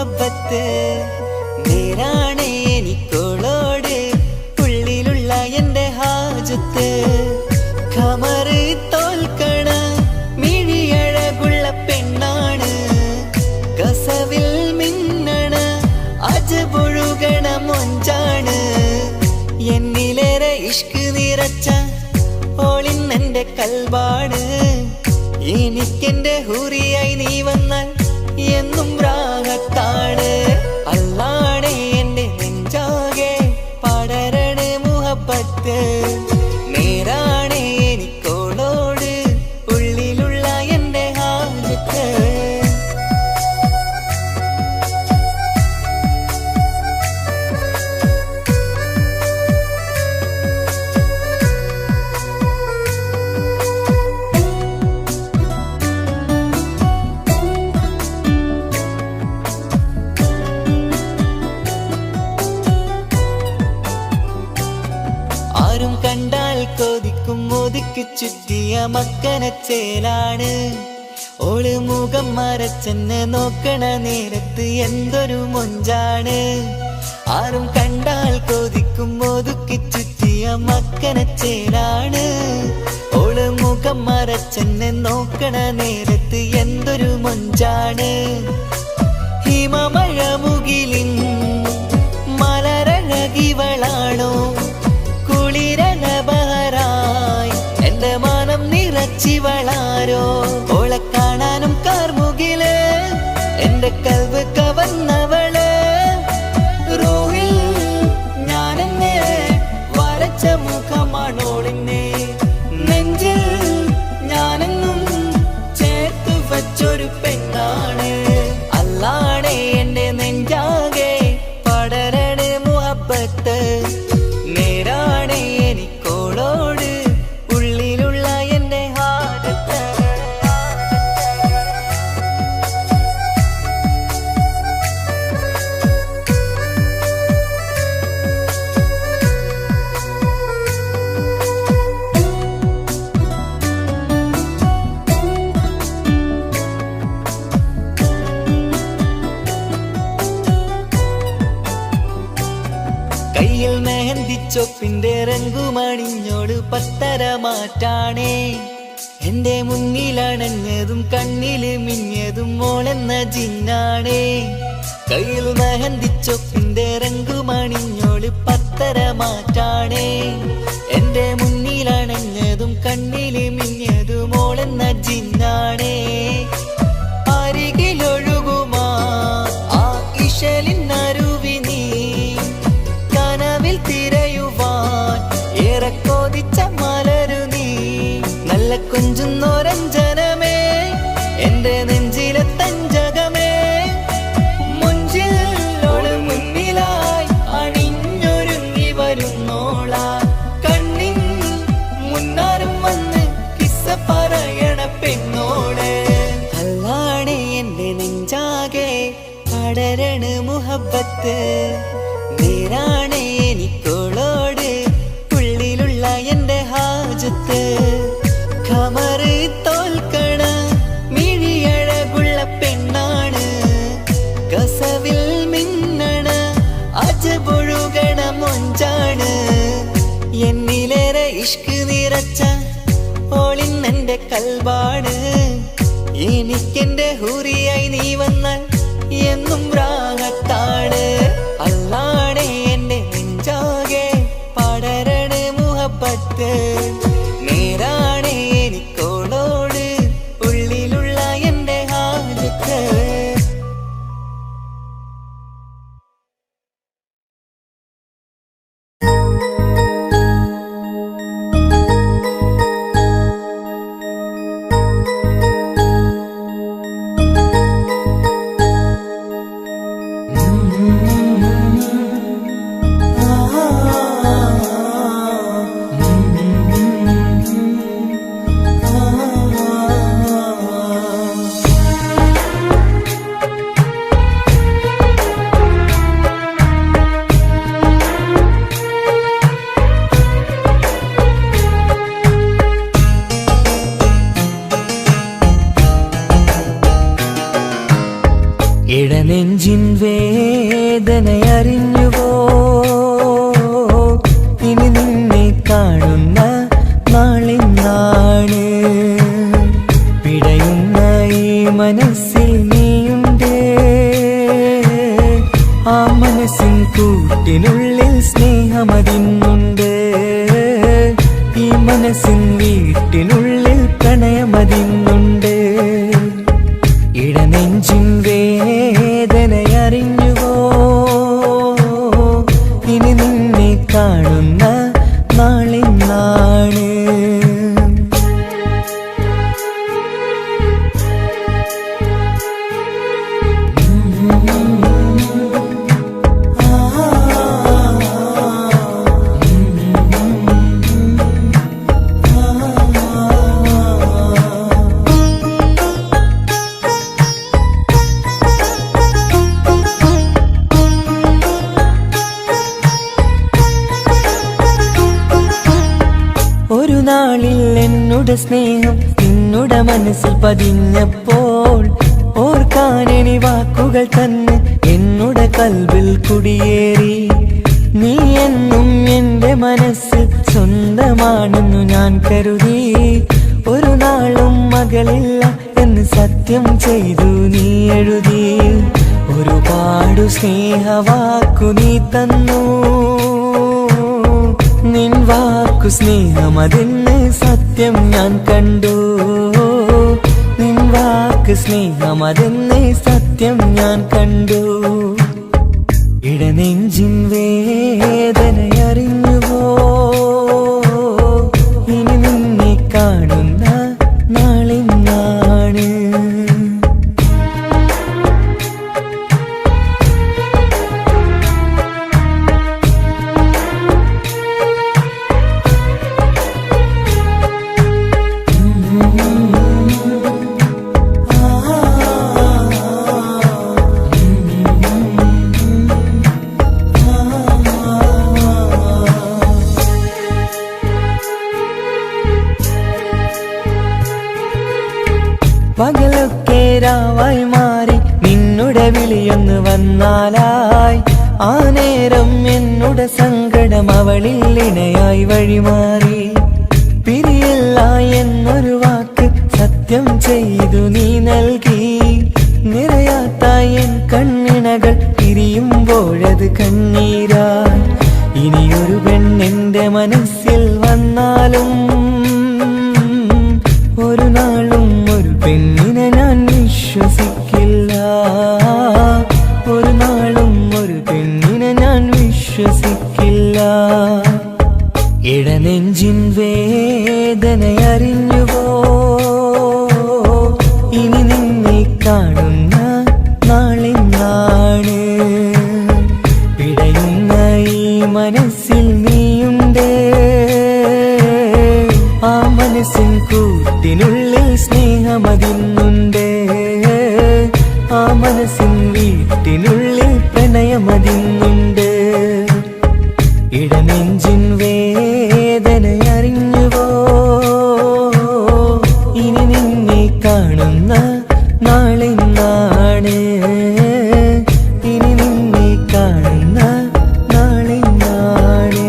മുഹബത്ത് നേരാണ് എനിക്കോളോട് ഉള്ളിലുള്ള എന്റെ ഹാജത്ത് ഖമറ് തോൽക്കണ മിഴിയഴകുള്ള പെണ്ണാണ് കസവിൽ മിന്നണ അജബൊഴുകണ മൊഞ്ചാണ് എന്നിലേറെ ഇഷ്ക് നിറച്ച ഓളിന്നെന്റെ കൽബാണ് എനിക്കെന്റെ ഹൂറിയായി നീ വന്നാൽ എന്നും രാഗത്താണ് അല്ലാണേ എന്റെ നെഞ്ചാകെ പടരണ മുഹബത്ത് നേരാണേ എനിക്കോളോട് ഉള്ളിലുള്ള എന്റെ ഹാജത്ത് ആരും കണ്ടാൽ കൊതിക്കും ഒതുക്കി ചുറ്റിയ മക്കനച്ചേലാണ് ഓള് മുഖം മറച്ചെന്നെ നോക്കണ നേരത്ത് എന്തൊരു മൊഞ്ചാണ് ആരും കണ്ടാൽ കൊതിക്കും ഒതുക്കി ചുറ്റിയ മക്കനച്ചേലാണ് ഓള് മുഖം മറച്ചെന്നെ നോക്കണ നേരത്ത് എന്തൊരു മൊഞ്ചാണ് ഹിമമഴ മുകിലിൻ മലരഴകിവളാണോ കുളിരലബഹരായി എന്റെ മാനം നിറച്ചിവളാരോ ഓളെ കാണാനും കാർമുകില് എന്റെ കൽവ് കവർന്നവള് റൂഹിൽ ഞാനെന്നെ വരച്ച മുഖമാണോളിന്നെ നെഞ്ചിൽ ഞാനെന്നും ചേർത്തു വച്ചൊരു പെണ്ണാണ് അല്ലാണേ എന്റെ നെഞ്ചാകെ പടരണ മുഹബത്ത് നേരാണേ എനിക്കോളോട് ഉള്ളിലുള്ള എന്റെ ഹാജത്ത് കയ്യിൽ മെഹന്തിച്ചൊപ്പിന്റെ രംഗുമണിഞ്ഞോട് പത്തര മാറ്റാണേ എന്റെ മുന്നിലണഞ്ഞതും കണ്ണില് മിഞ്ഞതും മോളെന്ന ജിന്നാണേ കയ്യിൽ മെഹന്തിച്ചൊപ്പിന്റെ രംഗുമണിഞ്ഞോട് പത്തര മാറ്റാണേ എന്റെ മുന്നിലണഞ്ഞതും കണ്ണില് മിഞ്ഞതും മോളെന്ന ജിന്നാണേ അരികിലൊഴുകുമാ ആ ഇശലിനരുവി നീ കനവിൽ തിരയുവാൻ ഏറെ കൊതിച്ച മലരു നീ നല്ല കുഞ്ചുന്നോരഞ്ജനമേ എന്റെ നെഞ്ചിലെ തഞ്ചകമേ മുഞ്ചിൽ ഓള് മുന്നിലായി അണിഞ്ഞൊരുങ്ങി വരുന്നോള കണ്ണിൻ മുന്നാരും വന്ന് കിസ്സ പറയണ പെണ്ണോട് അല്ലാണേ എന്റെ നെഞ്ചാകെ പടരണ മുഹബത്ത് നേരാണേ എനിക്കോളോട് ഉള്ളിലുള്ള എന്റെ ഹാജത്ത് ഖമറ് തോൽക്കണ മിഴിയഴകുള്ള പെണ്ണാണ് കസവിൽ മിന്നണ അജബൊഴുകണ മൊഞ്ചാണ് എന്നിലേറെ ഇഷ്ക് നിറച്ച ഓളിന്നെന്റെ കൽബാണ് എനിക്കെന്റെ ഹൂറിയായി നീ വന്നാൽ എന്നും രാഗത്താണ് അല്ലാണേ എന്റെ നെഞ്ചാകെ പടരണ മുഹബത്ത് നേരാണേ എനിക്കോളോട് ഉള്ളിലുള്ള എന്റെ ഹാജത്ത് വേദനയറിഞ്ഞുവോ? ഇനി നിന്നെ കാണുന്ന നാളിന്നാണ്. പിടയുന്ന ഈ മനസ്സിൽ നീയുണ്ട്. ആ മനസ്സിൻ കൂട്ടിനുള്ളിൽ സ്നേഹമതിന്നുണ്ട്. ഈ മനസ്സിൻ വീട്ടിനുള്ളിൽ പ്രണയമതിന്നുണ്ട്. ഇടനെഞ്ചിൻ വേദനയറിഞ്ഞുവോ? ഇനി നിന്നെ കാണുന്ന നാളിന്നാണ്. ഒരു നാളിൽ എന്നുടെ സ്നേഹം നിന്നുടെ മനസ്സിൽ പതിഞ്ഞപ്പോൾ ഓർക്കാനെനി വാക്കുകൾ തന്നെ എന്നുടെ കൽവിൽ കുടിയേറി. നീ എന്നും എന്റെ മനസ്സിൽ സ്വന്തമാണെന്നു ഞാൻ കരുതി. ഒരു നാളും മകളില്ല എന്ന് സത്യം ചെയ്തു നീ എഴുതി. ഒരുപാടു സ്നേഹവാക്കു നീ തന്നു. നിൻ വാക്കു സ്നേഹമതിന് സത്യം ഞാൻ കണ്ടു. നിൻ വാക്ക് സ്നേഹമതിന് സത്യം ഞാൻ കണ്ടു. ഇടനെഞ്ചിൻ വേദനയറിഞ്ഞുവോ? ഇനി നിന്നെ കാണുന്ന നാളിന്നാണ്. പകലൊക്കെ രാവായി മാറി നിന്നുടെ വിളിയൊന്ന് വന്നാലായി. ആ നേരം എന്നുടെ സങ്കടം അവളിൽ ഇണയായി വഴിമാറി. പിരിയില്ല എന്നൊരു വാക്ക് സത്യം ചെയ്തു നീ നൽകി. നിറയാത്ത എൻ കണ്ണിണകൾ പിരിയുമ്പോഴത് കണ്ണീരായി. ഇനിയൊരു പെണ്ണെന്റെ മനസ്സിൽ വന്നാലും ഒരു നാളും ഒരു പെണ്ണിനെ ഞാൻ വിശ്വസിക്കില്ല. ഒരു നാളും ഒരു പെണ്ണിനെ ഞാൻ വിശ്വസിക്കില്ല. ഇടനെഞ്ചിൻ വേദനയറിഞ്ഞുവോ? ഇനി നിന്നെ കാണുന്ന നാളിന്നാണ്. പിടയുന്ന ഈ മനസ്സിൽ നീയുണ്ട്. ആ മനസ്സിൻ കൂട്ടിനുള്ളിൽ സ്നേഹമതിന്നുണ്ട്. ആ മനസ്സിൻ വീട്ടിനുള്ളിൽ പ്രണയമതിന്നുണ്ട്. ഇടനെഞ്ചിൻ വേദനയറിഞ്ഞുവോ? ഇനി നിന്നെ കാണുന്ന നാളിന്നാണ്. ഇനി നിന്നെ കാണുന്ന നാളിന്നാണ്.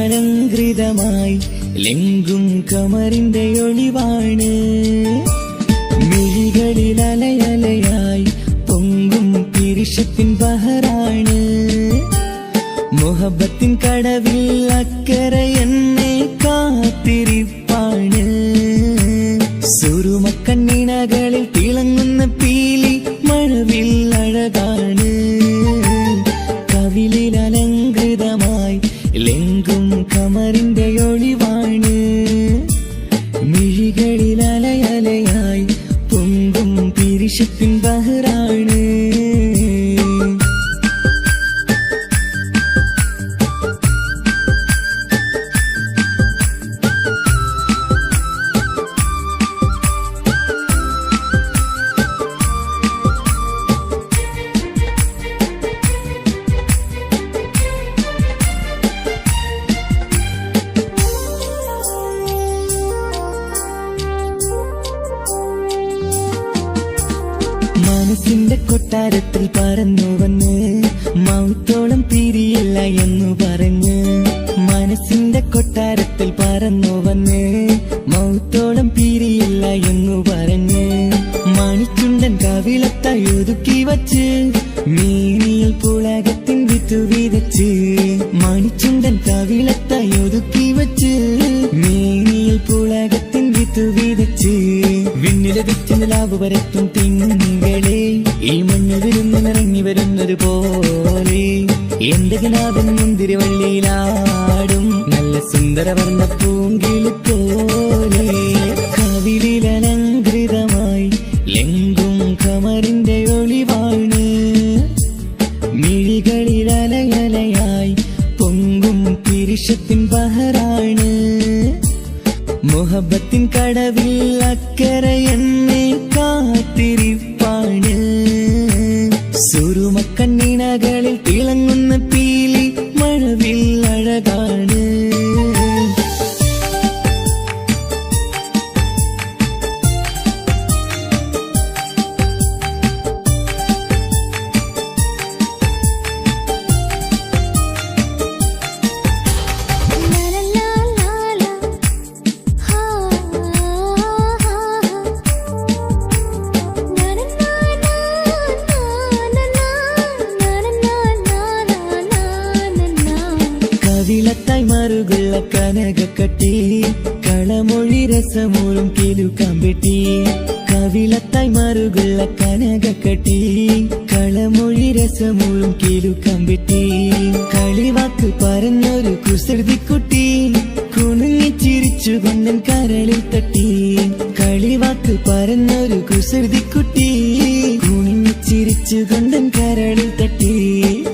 കവിളിരലങ്കൃതമായി ലെങ്കും കമറിന്റെ ഒളിവാണ്. മിഴികളിൽ അലയലയായി പൊങ്കും പിരിശത്തിൻ ബഹറാണ്. മുഹബത്തിൻ കടവിൽ അക്കരെ എന്നെ കാത്തിരിപ്പാണ്. സുറുമക്കണ്ണ പിരിശത്തിൻ ബഹറാണ്. മനസ്സിന്റെ കൊട്ടാരത്തിൽ പറന്നു വന്ന് മൗത്തോളം പിരിയില്ല എന്നു പറഞ്ഞ്. മനസ്സിന്റെ കൊട്ടാരത്തിൽ പറന്നു വന്ന് മൗത്തോളം പിരിയില്ല എന്നു പറഞ്ഞ്. മണിച്ചുണ്ടൻ കവിളത്തായി ഒതുക്കി വച്ച് മേനിയിൽ പുളകത്തിൻ വിത്തു വിതച്ച്. മണിച്ചുണ്ടൻ കവിളത്തായി ഒതുക്കി വച്ച് മേനിയിൽ പുളകത്തിൻ വിത്തു വിതച്ച്. വിണ്ണിലതിച്ച് നിലാവ് വരത്തും തിങ്കളെ ഈ മണ്ണിൽ വിരുന്നിറങ്ങി വരുന്നത് പോലെ എന്റെ കിനാവൻ മുന്തിരിവള്ളിയിലാടും നല്ല സുന്ദരവർണ്ണ പൂങ്കിളി പോലെ. കവിളിലലങ്കൃതമായി ലെങ്കും കമറിന്റെ ഒളിവാണ്. മിഴികളിലലയലയായി പൊങ്കും പിരിശത്തിൻ ബഹറാണ്. മുഹബത്തിൻ കടവിൽ അക്കരെ എന്നെ കാത്തിരിപ്പാണ്. സുറുമക്കണ്ണിണകളിൽ തിളങ്ങുന്ന പീലി മഴവിൽ അഴകാണ്. കവിളത്തായി മറുകുള്ള കനകക്കട്ടി കളമൊഴി രസമൂറും കിലുക്കാമ്പെട്ടി. കവിളത്തായി മറുകുള്ള കനകക്കട്ടി കളമൊഴി രസമൂറും കിലുക്കാമ്പെട്ടി. കളിവാക്ക് പറഞ്ഞൊരു കുസൃതിക്കുട്ടി കുണുങ്ങിച്ചിരിച്ചു കൊണ്ടൻ കരളിൽ തട്ടി. കളിവാക്ക് പറഞ്ഞൊരു കുസൃതിക്കുട്ടി കുണുങ്ങിച്ചിരിച്ചു കൊണ്ടൻ കരളിൽ തട്ടി.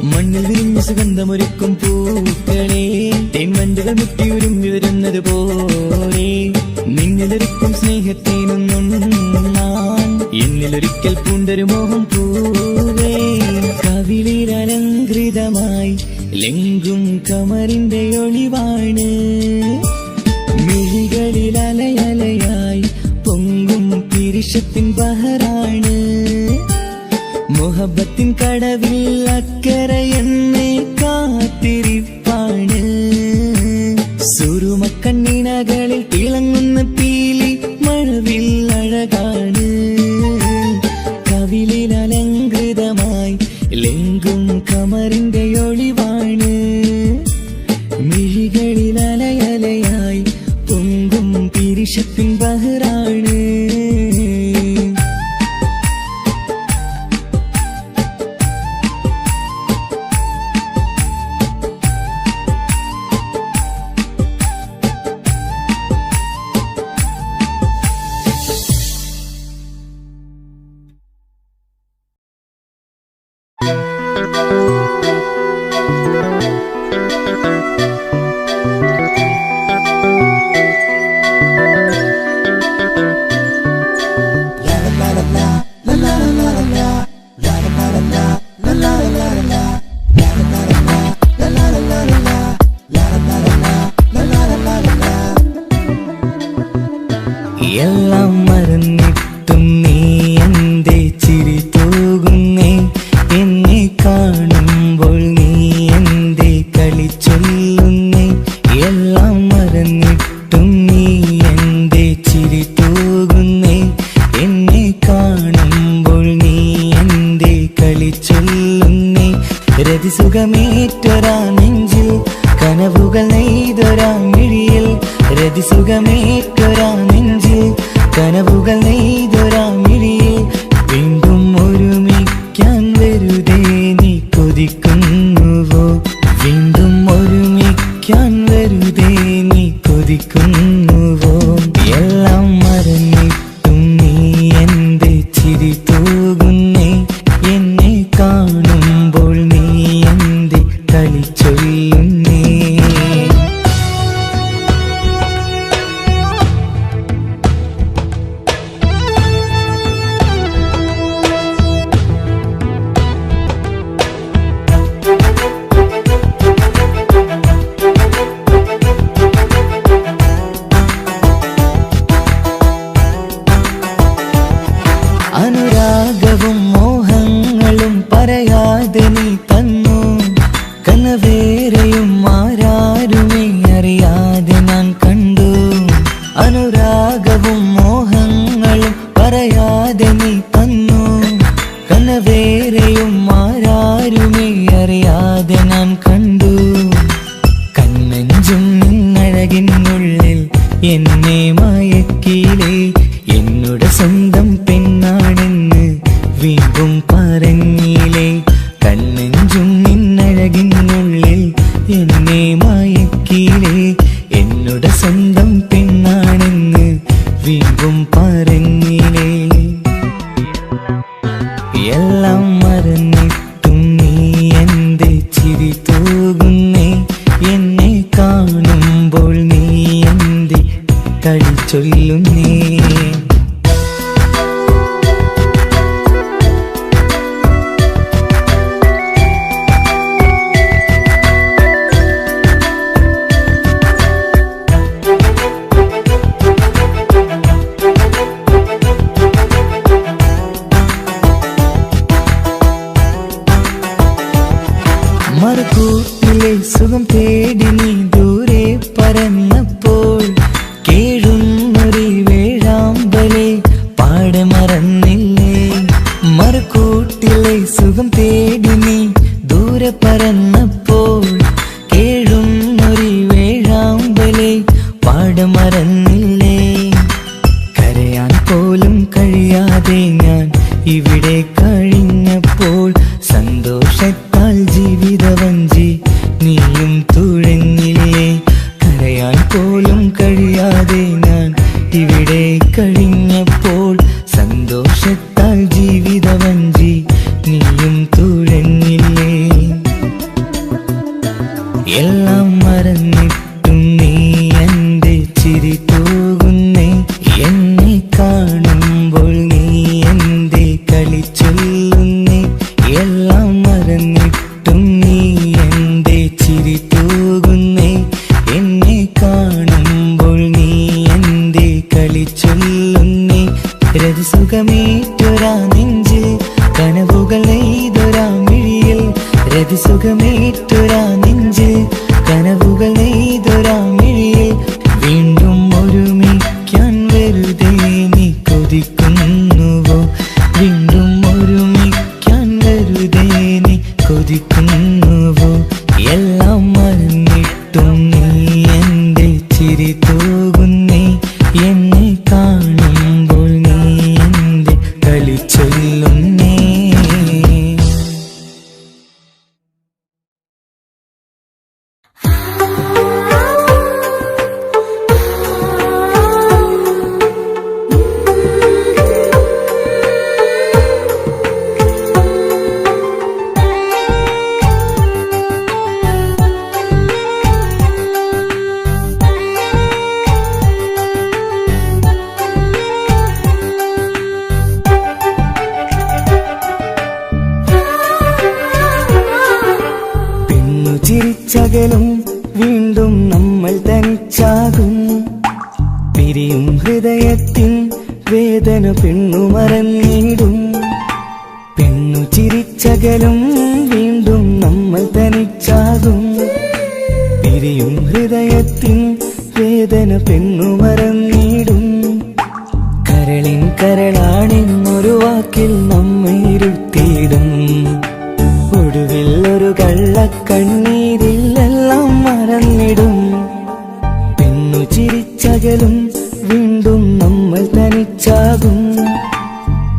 മണ്ണിൽ വിരിഞ്ഞ സുഗന്ധമൊരുക്കും പൂക്കളെ തേൻവണ്ടുകൾ മുട്ടിയുരുമ്പി വരുന്നത് പോലെ നിന്നിലൊരുക്കും സ്നേഹത്തേനൊന്നും ഞാൻ എന്നിലൊരിക്കൽ പൂണ്ടൊരു മോഹം പൂവേ. കവിളിലലങ്കൃതമായി ലെങ്കും കമറിന്റെ ഒളിവാണ്. മിഴികളിലലയലയായി പൊങ്കും പിരിശത്തിൻ ബഹറാണ്. മുഹബത്തിൻ കടവിൽ അക്കരെ എന്നെ കാത്തിരിപ്പാണ്. സുറുമക്കണ്ണിണകളിൽ തിളങ്ങുന്ന പീലി മഴവിൽ അഴകാണ്. കവിളിലലങ്കൃതമായി ലെങ്കും കമറിന്റെ ഒളിവാണ്. മിഴികളിലലയലയായി പൊങ്കും പിരിശത്തിൻ ബഹറാണ്. എല്ലാം മറന്നിട്ടും നീ എന്തേ ചിരി തൂകുന്നേ. എന്നെ കാണുമ്പോൾ നീ എന്തേ കളി ചൊല്ലുന്നേ. എല്ലാം മറന്നിട്ടും നീ എന്തേ ചിരി തൂകുന്നേ. എന്നെ കാണുമ്പോൾ നീ എന്തേ കളി ചൊല്ലുന്നേ. രതിസുഖമേറ്റൊരാ നെഞ്ചിൽ കനവുകൾ നെയ്തൊരാ മിഴിയിൽ. രതിസുഖമേറ്റൊരാ നെഞ്ചിൽ കനവുകൾ നെയ്തൊരാ മിഴിയിൽ. വീണ്ടും ഒരുമിക്കാൻ വെറുതെ നീ കൊതിക്കുന്നുവോ. വീണ്ടും ഒരുമിക്കാൻ വെറുതെ നീ കൊതിക്കുന്നുവോ. എല്ലാം മറന്നിട്ടും നീ എന്തേ ചിരി തൂ അനുരാഗവും മോഹങ്ങളും പറയാതെ നീ തന്നു. കനവേറെയും ആരാരുമേ അറിയാതെ ഞാൻ കണ്ടു. അനുരാഗവും മോഹങ്ങളും പറയാതെ നീ തന്നു. കനവേറെയും ആരാരുമേ അറിയാതെ ഞാൻ കണ്ടു. കണ്ണെഞ്ചും നിന്നഴകിനുള്ളിൽ എന്നെ മയക്കിയിലേ. എന്നോട് സ്വന്തം പെണ്ണാണെന്ന് വീണ്ടും പറഞ്ഞില്ലേ. കണ്ണെഞ്ചും നിന്നഴകിനുള്ളിൽ എന്നെ മയക്കിയിലേ. എന്നോട് സ്വന്തം പെണ്ണാണെന്ന് വീണ്ടും പറഞ്ഞില്ലേ. എല്ലാം മറന്നിട്ടും നീ എന്റെ ചിരി തൂകുന്നേ. എന്നെ കാണുമ്പോൾ നീ എന്റെ കളി ചൊല്ലുന്നേ. മറുകൂട്ടിലെ സുഖം തേടി നീ ദൂരെ പറന്നപ്പോൾ കേഴുന്നൊരു വേഴാമ്പലെ പാടെ മറന്നില്ലേ. മറുകൂട്ടിലെ സുഖം തേടി നീ ദൂരെ പറന്നപ്പോൾ കേഴുന്നൊരു വേഴാമ്പലെ പാടെ മറന്നില്ലേ. കരയാൻ പോലും കഴിയാതെ ഞാൻ ഇവിടെ കഴിഞ്ഞപ്പോൾ സന്തോഷത്താൽ ജീവിതവഞ്ചി നീയും തുഴഞ്ഞില്ലേ. കരയാൻ പോലും കഴിയാതെ ഞാൻ ഇവിടെ കഴിഞ്ഞപ്പോൾ സന്തോഷത്താൽ ജീവിതവഞ്ചി നീയും തുഴഞ്ഞില്ലേ. എല്ലാം മറന്നിട്ടും നീ എന്റെ ചിരി തൂകുന്നേ. എന്നെ കാണുമ്പോൾ നീ എന്റെ കളി ചൊല്ലുന്നേ. എല്ലാം മറന്നിട്ടും നീ എന്റെ ചിരി തൂകുന്നേ. എന്നെ കാണുമ്പോൾ നീ എന്റെ കളി ചൊല്ലുന്നേ. രതിസുഖമേറ്റൊരാ നെഞ്ചിൽ കനവുകൾ നെയ്തൊരാ മിഴിയിൽ. രതിസുഖമേറ്റൊരാ നെഞ്ചിൽ കനവുകൾ നെയ്തൊരാ മിഴിയിൽ. വീണ്ടും ഒരുമിക്കാൻ വെറുതെ നീ കൊതിക്കുന്നുവോ. വീണ്ടും ഒരുമിക്കാൻ വെറുതെ നീ കൊതിക്കുന്നുവോ. എല്ലാം മറന്നിട്ടും നീ എന്റെ ചിരി തൂകുന്നേ. എന്നെ കാണുമ്പോൾ നീ എന്റെ കളി ചൊല്ലുന്നേ. ചിരിച്ചകലും വീണ്ടും നമ്മൾ തനിച്ചാകും. പിരിയും ഹൃദയത്തിൻ വേദന പെണ്ണു മറന്നിടും. പെണ്ണു ചിരിച്ചകലും വീണ്ടും നമ്മൾ തനിച്ചാകും. പിരിയും ഹൃദയത്തിൻ വേദന പെണ്ണു മറന്നിടും. കരളിൻ കരളാണെന്നൊരു വാക്കിൽ നമ്മെ ഇരുത്തിയിടും. ഒടുവിൽ ഒരു കള്ളക്കണ്ണീരിൽ എല്ലാം മറന്നിടും. പെണ്ണു ചിരിച്ചകലും വീണ്ടും നമ്മൾ തനിച്ചാകും.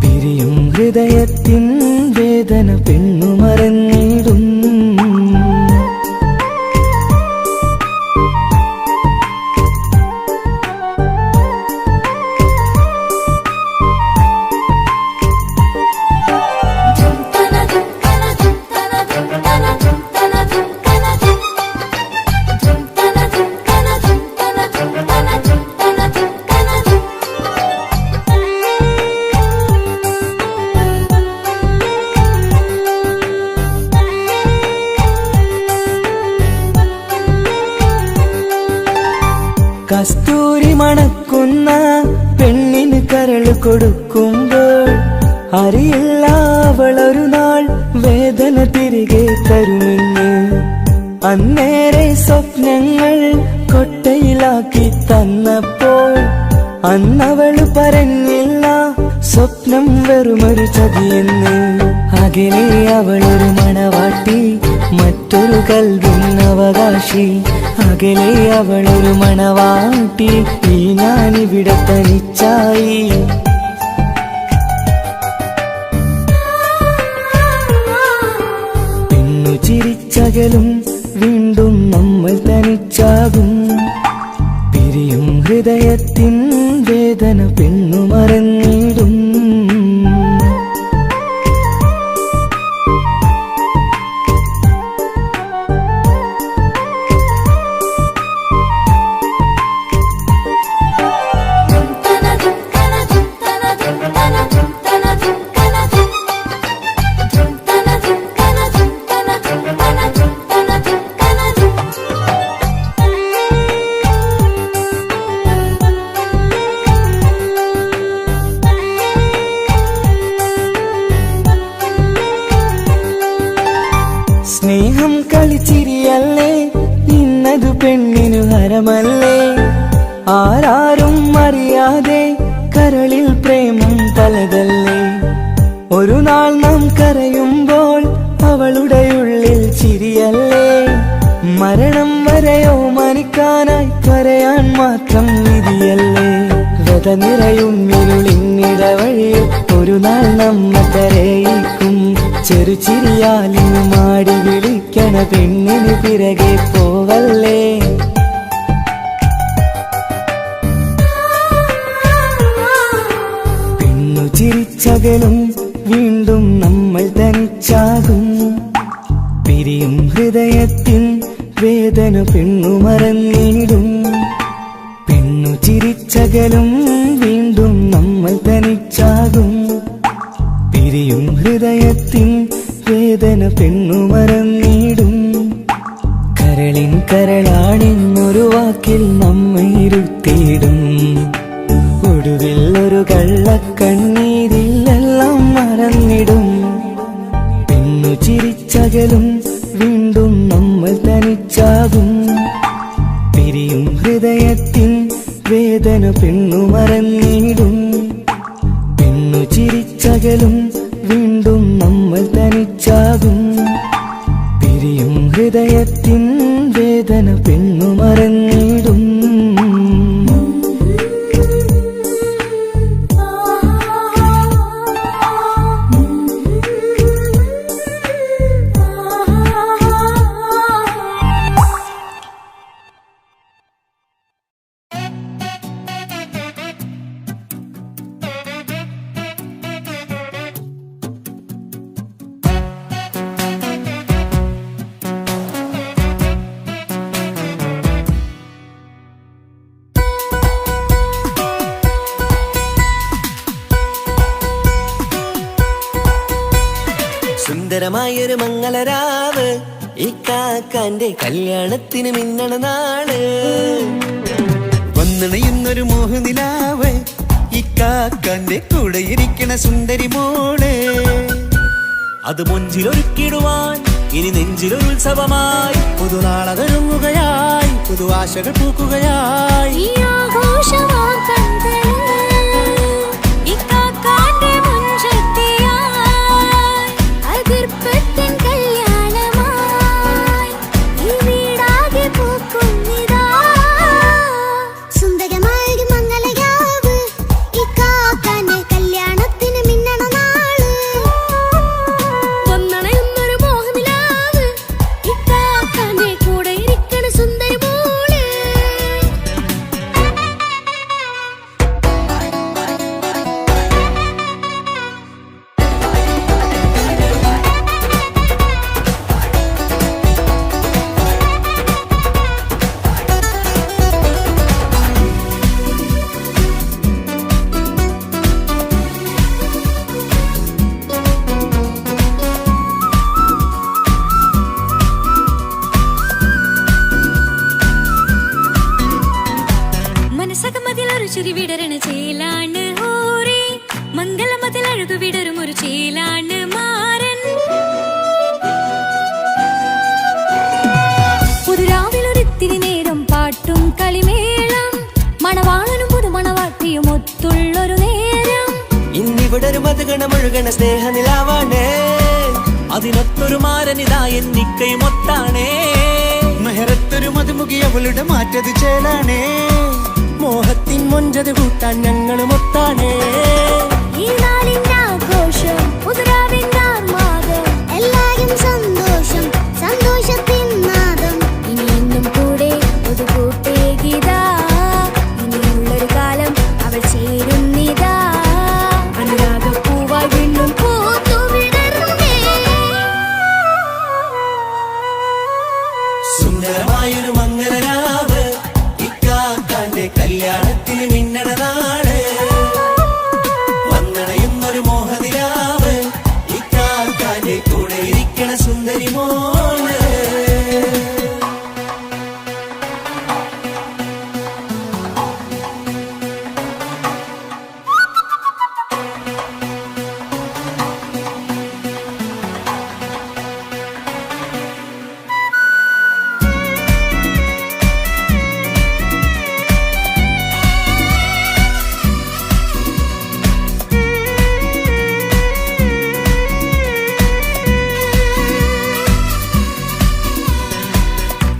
പിരിയും ഹൃദയത്തിൻ വേദന പെണ്ണു മറന്നിടും. കസ്തൂരി മണക്കുന്ന പെണ്ണിന് കരൾ കൊടുക്കുമ്പോൾ അന്നേരെ സ്വപ്നങ്ങൾ കൊട്ടയിലാക്കി തന്നപ്പോൾ അന്നവള് പറഞ്ഞില്ല സ്വപ്നം വെറുമൊരു ചതിയെന്ന്. അകലെ അവളൊരു മണവാട്ടി, മറ്റൊരു കൽവിൻ അവകാശി. അകലെ അവളൊരു മണവാട്ടി, ഈ ഞാനിവിടെ തനിച്ചായി. പെണ്ണു ചിരിച്ചകലും വീണ്ടും നമ്മൾ തനിച്ചാകും. പിരിയും ഹൃദയത്തിൻ വേദന പെണ്ണു മറന്നിടും. സ്നേഹം കളിച്ചിരിയല്ലേ, ഇന്നതു പെണ്ണിനു ഹരമല്ലേ. ആരാരും അറിയാതെ കരളിൽ പ്രേമം പലതല്ലേ. ഒരു നാൾ നാം കരയുമ്പോൾ അവളുടെ ഉള്ളിൽ ചിരിയല്ലേ. മരണം വരെയോ മനിക്കാനായി കരയാൻ മാത്രം വിധിയല്ലേ. വ്യത നിറയും ഇരുളിന്നിടവഴിയിൽ ഒരു നാൾ നമ്മ കരയിക്കും. ചെറുചിരിയാലിനു മാടി വിളിക്കണ പെണ്ണിന് പിറകെ പോവല്ലേ. പെണ്ണു ചിരിച്ചകലും വീണ്ടും നമ്മൾ തനിച്ചാകും. പിരിയും ഹൃദയത്തിൻ വേദന പെണ്ണു മറന്നിടും. പെണ്ണു ചിരിച്ചകലും വീണ്ടും നമ്മൾ തനിച്ചാകും. പിരിയും ഹൃദയത്തിൻ വേദന പെണ്ണു മറന്നിടും. കരളിൻ കരളാണെന്നൊരു വാക്കിൽ നമ്മെ ഇരുത്തിയിടും. ഒടുവിൽ ഒരു കള്ളക്കണ്ണീരിലെല്ലാം മറന്നിടും. പെണ്ണു ചിരിച്ചകലും വീണ്ടും നമ്മൾ തനിച്ചാകും. പിരിയും ഹൃദയത്തിൻ വേദന പെണ്ണു മറന്നിടും. പെണ്ണു ചിരിച്ചകലും വീണ്ടും നമ്മൾ തനിച്ചാകും. പിരിയും ഹൃദയത്തിൻ വേദന പെണ്ണു മറന്നിടും. സുന്ദരമായൊരു മംഗളരാവ്, ഇക്കാക്കാന്റെ കല്യാണത്തിന് മിന്നണ നാള്. വന്നണയുന്നൊരു മോഹനിലാവ്, ഇക്കാക്കാന്റെ കൂടെ ഇരിക്കണ സുന്ദരി മോള്. അത് മൊഞ്ചിലൊരുക്കിടുവാൻ ഇനി നെഞ്ചിലൊരു ഉത്സവമായി. പുതുനാളതൊരുങ്ങുകയായി, പുതുആശകൾ പൂക്കുകയായി. ചിരി വിടരണ ചേലാണ് ഹോറി, മംഗളമതിൽ അഴുതു വിടരും ഒരു ചേലാണ് മാരൻ. അവിടെ ഒരു മധുഗണമൊഴുകണ സ്നേഹനിലാവാണ്. അതിനൊത്തൊരു മാരനിതാ എന്നിക്കൈമൊത്താണേ. മെഹറത്തൊരു മധുമുഖി അവളുടെ മാറ്റത് ചേലാണേ. മോഹത്തിൻ മൊഞ്ചത് കൂട്ടാൻ ഞങ്ങളും ഒത്താണേ. ഈ നാളിന്റെ ആഘോഷം പുതുരാവിന്റെ ആർമാദം എല്ലാരും സന്തോഷം സന്തോഷത്തിൻ നാദം ഇനി എന്നും കൂടെ ഒരു കൂട്ടേകിതാ ഇനിയുള്ളൊരു കാലം അവൾ ചേരുന്നിതാ അനുരാഗപ്പൂവായി വീണ്ടും പൂത്തുവിടരുന്നേ. സുന്ദരമായൊരു മംഗളരാവ് ഇക്കാക്കാന്റെ കല്യാണത്തിന് മിന്നണ നാട്. വന്നണയുന്നൊരു മോഹനിലാവ് ഇക്കാക്കാന്റെ കൂടെ ഇരിക്കണ സുന്ദരി മോള്.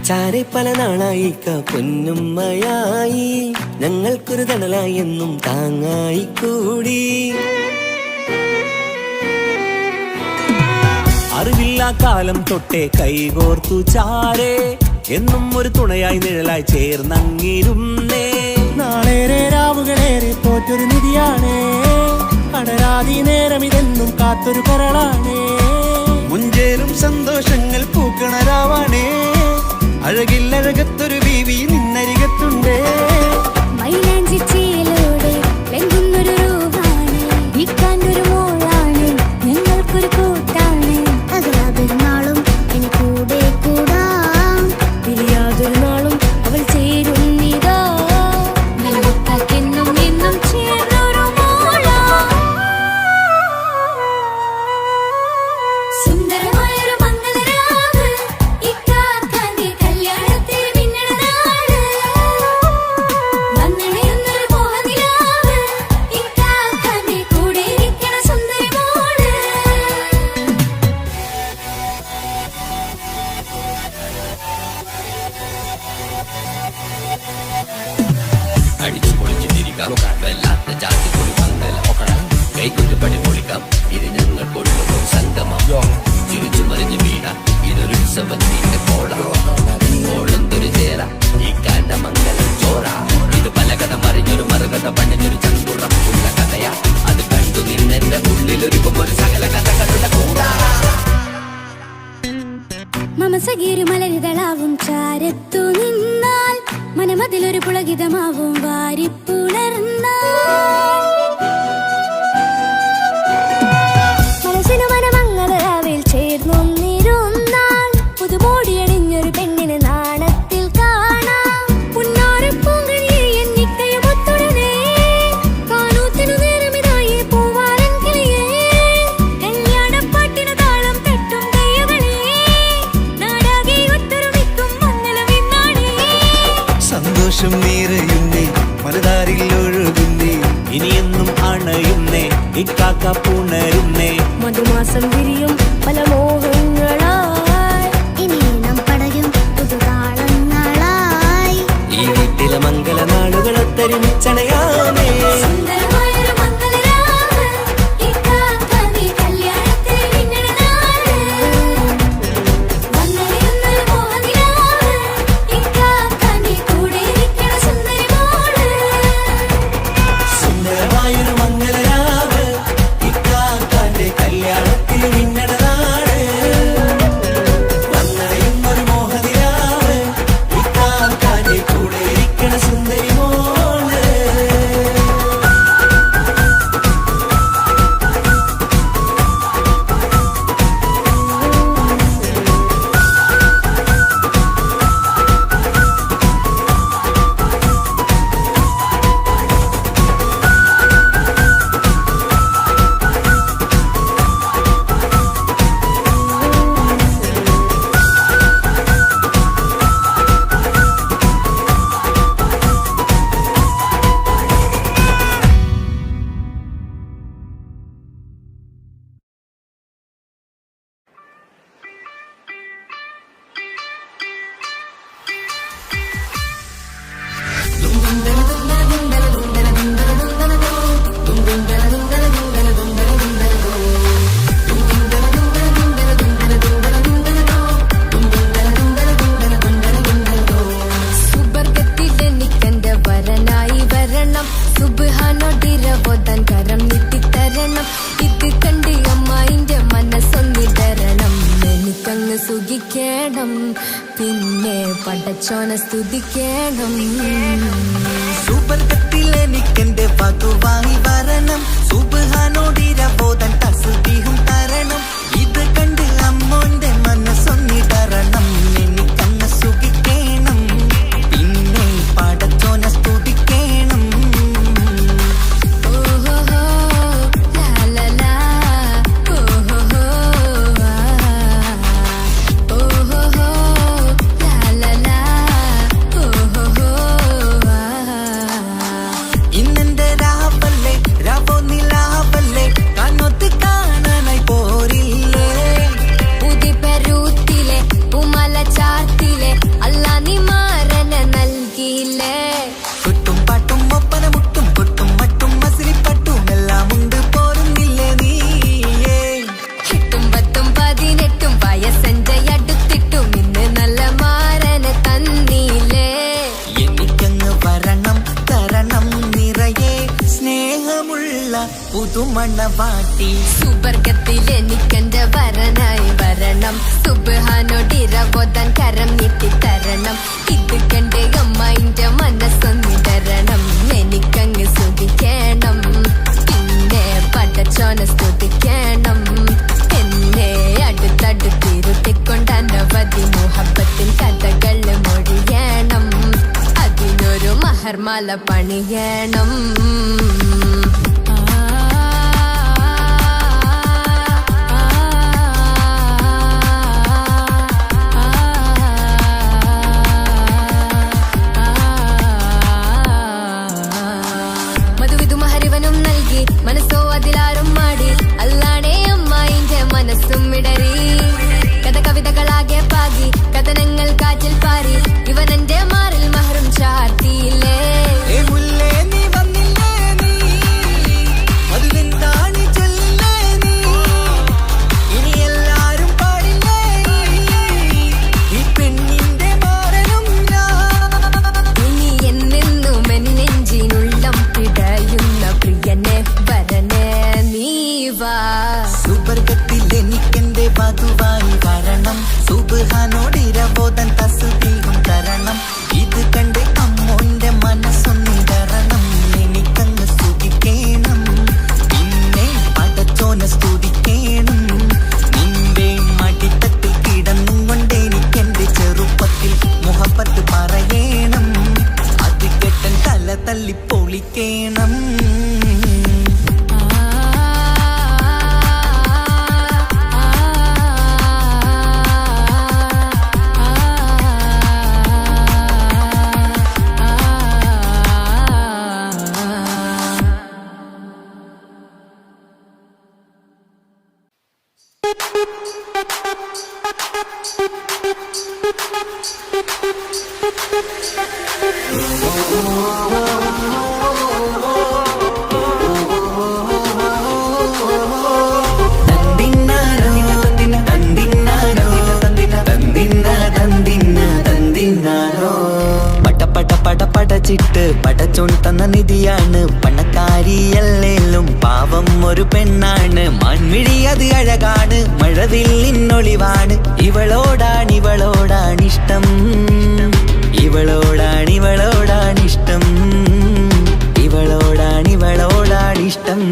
ചാരെ പല നാളായി പൊന്നുമ്മയായി ഞങ്ങൾക്കൊരു തണലായി എന്നും താങ്ങായി കൂടി. അറിവില്ലാ കാലം തൊട്ടേ കൈകോർത്തു ചാരേ എന്നും ഒരു തുണയായി നിഴലായി ചേർന്നങ്ങിരുന്നേ. നാളേറെ രാവുകളേറെ പോറ്റൊരു നിധിയാണേ. അടരാതി നേരം ഇതെന്നും കാത്തൊരു കരളാണേ. മുഞ്ചേറും സന്തോഷങ്ങൾ പൂക്കണരാവാണേ. അഴകില്ലഴകത്തൊരു ബീവി നിന്നരികത്തുണ്ടേ. മൈലാഞ്ചിച്ചയിലൂടെ ലംഘുന്നൊരു രൂപാണ് ഇക്കാന്റൊരു മോളാണ് ഞങ്ങൾക്കൊരു കൂട്ടാണ് അകലാതൊരുനാളും ഇനി കൂടെ കൂടാം പിരിയാതൊരു നാളും അവൾ ചേരുന്നിതാ നൽകുക്കാക്കെന്നും എന്നും ചേർന്നൊരു മോളാ. സുന്ദരമായൊരു മംഗളരാവ് ഇക്കാക്കാന്റെ കല്യാണത്തിൽ മിന്നണ നാട്. വന്നണയുന്നൊരു മോഹനിലാവ് ഇക്കാക്കാന്റെ കൂടെ ഇരിക്കണ സുന്ദരി മോള്. അടിച്ചു പൊളിച്ചിട്ടിരിക്കാം വല്ലാത്ത ജാതി പൊളി മംഗല ഒക്കണം കൈകൊണ്ട് പടി പൊളിക്കാം ഇത് ഞങ്ങൾ കൊള്ളും സംഗമം ചിരിച്ചു മറിഞ്ഞ് വീടാം ഇതൊരു ഉത്സവത്തിന്റെ കോളന്തൊരു ചേര ഈ കാണ്ട മംഗലം ചോറ ഇത് പലകഥ മറിഞ്ഞൊരു മറുകഥ പണിഞ്ഞൊരു ചന്തുറം ഉള്ള കഥയാ അത് കണ്ടു നിന്നെന്റെ ഉള്ളിലൊരുക്കും ഒരു സകല കഥകളുടെ കൂടാ. മമസഗീരു മലരിതളാവും ചാരത്തു നിന്നാൽ മനമതിലൊരു പുളകിതമാവും വാരിപ്പുണർന്നാൽ മനസ്സിനു മനമങ്ങതരാവിൽ ചേർന്നൊന്നിരുന്നാൽ പുതുമോടിയണിഞ്ഞൊരു പെണ്ണിന് നാണത്തിൽ കാണാം പുന്നാരപ്പൂങ്കണിയെ എന്നിക്കയുമൊത്തുടനെ കാനൂത്തിനു നേരമിതായി പൂവാലൻ കിളിയേ കല്യാണപ്പാട്ടിന് താളം തെട്ടും കയ്യുകളെ നാടാകെ ഒത്തൊരുമിക്കും മംഗളമെന്നാണേ. സന്തോഷം നിറയുന്നേ മനതാരിൽ ഒഴുകുന്നേ. ഇനിയെന്നും അണയുന്നേ ഇക്കാക്ക പുണരുന്നേ. മധുമാസം വിരിയും പല മോഹങ്ങളായി ഇനി നാം പടരും പുതുതാളങ്ങളായി. ഈ വീട്ടിലെ മംഗള നാളുകളൊത്തരുമിച്ചണയാമേ. സുന്ദരമായൊരു മംഗളരാവ് ഇക്കാക്കാന്റെ കല്യാണത്തിൽ മിന്നണ നാട്. വന്നണയുന്നൊരു മോഹനിലാവ് ഇക്കാക്കാന്റെ കൂടെ ഇരിക്കണ സുന്ദരി മോള്. സുന്ദരമായൊരു മംഗളരാവ് ഇക്കാക്കാന്റെ കല്യാണത്തിൽ മിന്നണ നാട്. വന്നണയുന്നൊരു മോഹനിലാവ് ഇക്കാക്കാന്റെ കൂടെ ഇരിക്കണ സുന്ദരി മോള്. സുഖിക്കണം പിന്നെ പടച്ചോനെ സ്തുതിക്കണം സുബർഗത്തിലെനിക്കെന്റെ വധുവായി വരണം സുബ്ഹാനോടിരബോധൻ തസ്ബീഹും തരണം ഇത് കണ്ട് അമ്മോന്റെ മനസ്സൊന്നിടരണം എനിക്കങ്ങ് സുഖിക്കണം പിന്നെ പടച്ചോനെ സ്തുതിക്കണം ഓഹോ ലാ ലാ ലാ ഓഹോ ഓഹോ ലാ ലാ ലാ ഓഹോ ഇന്നെന്റെ രാവല്ലേ രാവോ നിലാവല്ലേ കണ്ണൊത്ത് കാണാനായി പോരില്ലേ ഉദിപെരൂത്തിലെ ഉമല ചാർത്തിലെ അല്ലാ നീ മാറന നൽകിയില്ലേ കുട്ടും പാട്ടും ഒപ്പന മുട്ടും കൊട്ടും മട്ടും മസിലിപ്പട്ടും എല്ലാം ഉണ്ട് പോരുന്നില്ലേ നീയേ 8 10 18 വയസ്സെന്റെ അടുത്തിട്ടും ഇന്ന് നല്ല മാറന തന്നീലേ എനിക്കങ്ങ് വരണം തരണം നിറയെ സ്നേഹമുള്ള പുതുമണവാട്ടി സുബർഗത്തിൽ എനിക്കെന്റെ വരനായി വരണം സുബ്ഹാനോടിരബോധൻ കരം നീട്ടി തരണം ഇത് കണ്ട് അമ്മന്റെ മനസ്സൊന്നിടരണം എനിക്കങ്ങ് സ്തുതിക്കണം പിന്നെ പടച്ചോനെ സ്തുതിക്കണം എന്നെ അടുത്തടുത്തിരുത്തിക്കൊണ്ട് അനവധി മുഹബത്തിൻ കഥകൾ മൊഴിയണം അതിനൊരു മഹർമാല പണിയണം മധുവിധുമഹരിവനും നൽകി മനസ്സോ അതിലാരും മാടി അല്ലാണേ അമ്മായിന്റെ മനസ്സും ഇടറി കഥ കവിതകളാകെ പാകി കഥനങ്ങൾ കാറ്റിൽ പാറി ഇവനെന്റെ മാറിൽ മഹറും ചാർത്തിയില്ലേ ഏ മുല്ലേ നീ വന്നില്ലേ നീ അതിലെന്താണ് ചൊല്ലില്ലേ നീ ഇനി എല്ലാരും പാടില്ലേ ഈ പെണ്ണിന്റെ മാറനും ഞാൻ ഇനി എന്നെന്നും എന്നെഞ്ചിനുള്ളം പിടയുന്ന പ്രിയനെ വരനെ നീ വാ സുബർഗത്തിൽ എനിക്കെന്റെ വധുവായി വരണം സുബ്ഹാനോടിരബോധൻ തസ്ബീഹും തരണം ഇത് കണ്ട് അമ്മോന്റെ മനസ്സൊന്നിടരണം എനിക്കങ്ങ് സ്തുതിക്കണം പിന്നെ പടച്ചോനെ സ്തുതിക്കണം നിന്റെ മടിത്തട്ടിൽ കിടന്നുകൊണ്ട് എനിക്കെന്റെ ചെറുപ്പത്തിൽ മുഹബത്ത് പറയണം അത് കെട്ടൻ തല തല്ലി പൊളിക്കണം പടച്ചിട്ട് പടച്ചോൻ തന്ന നിധിയാണ് പണക്കാരിയല്ലേലും പാവം ഒരു പെണ്ണാണ് മാൻമിഴി അത് അഴകാണ് മഴവില്ലിന്നൊളിവാണ് ഇവളോടാണിഷ്ടം ഇവളോടാണിഷ്ടം ഇവളോടാണിഷ്ടം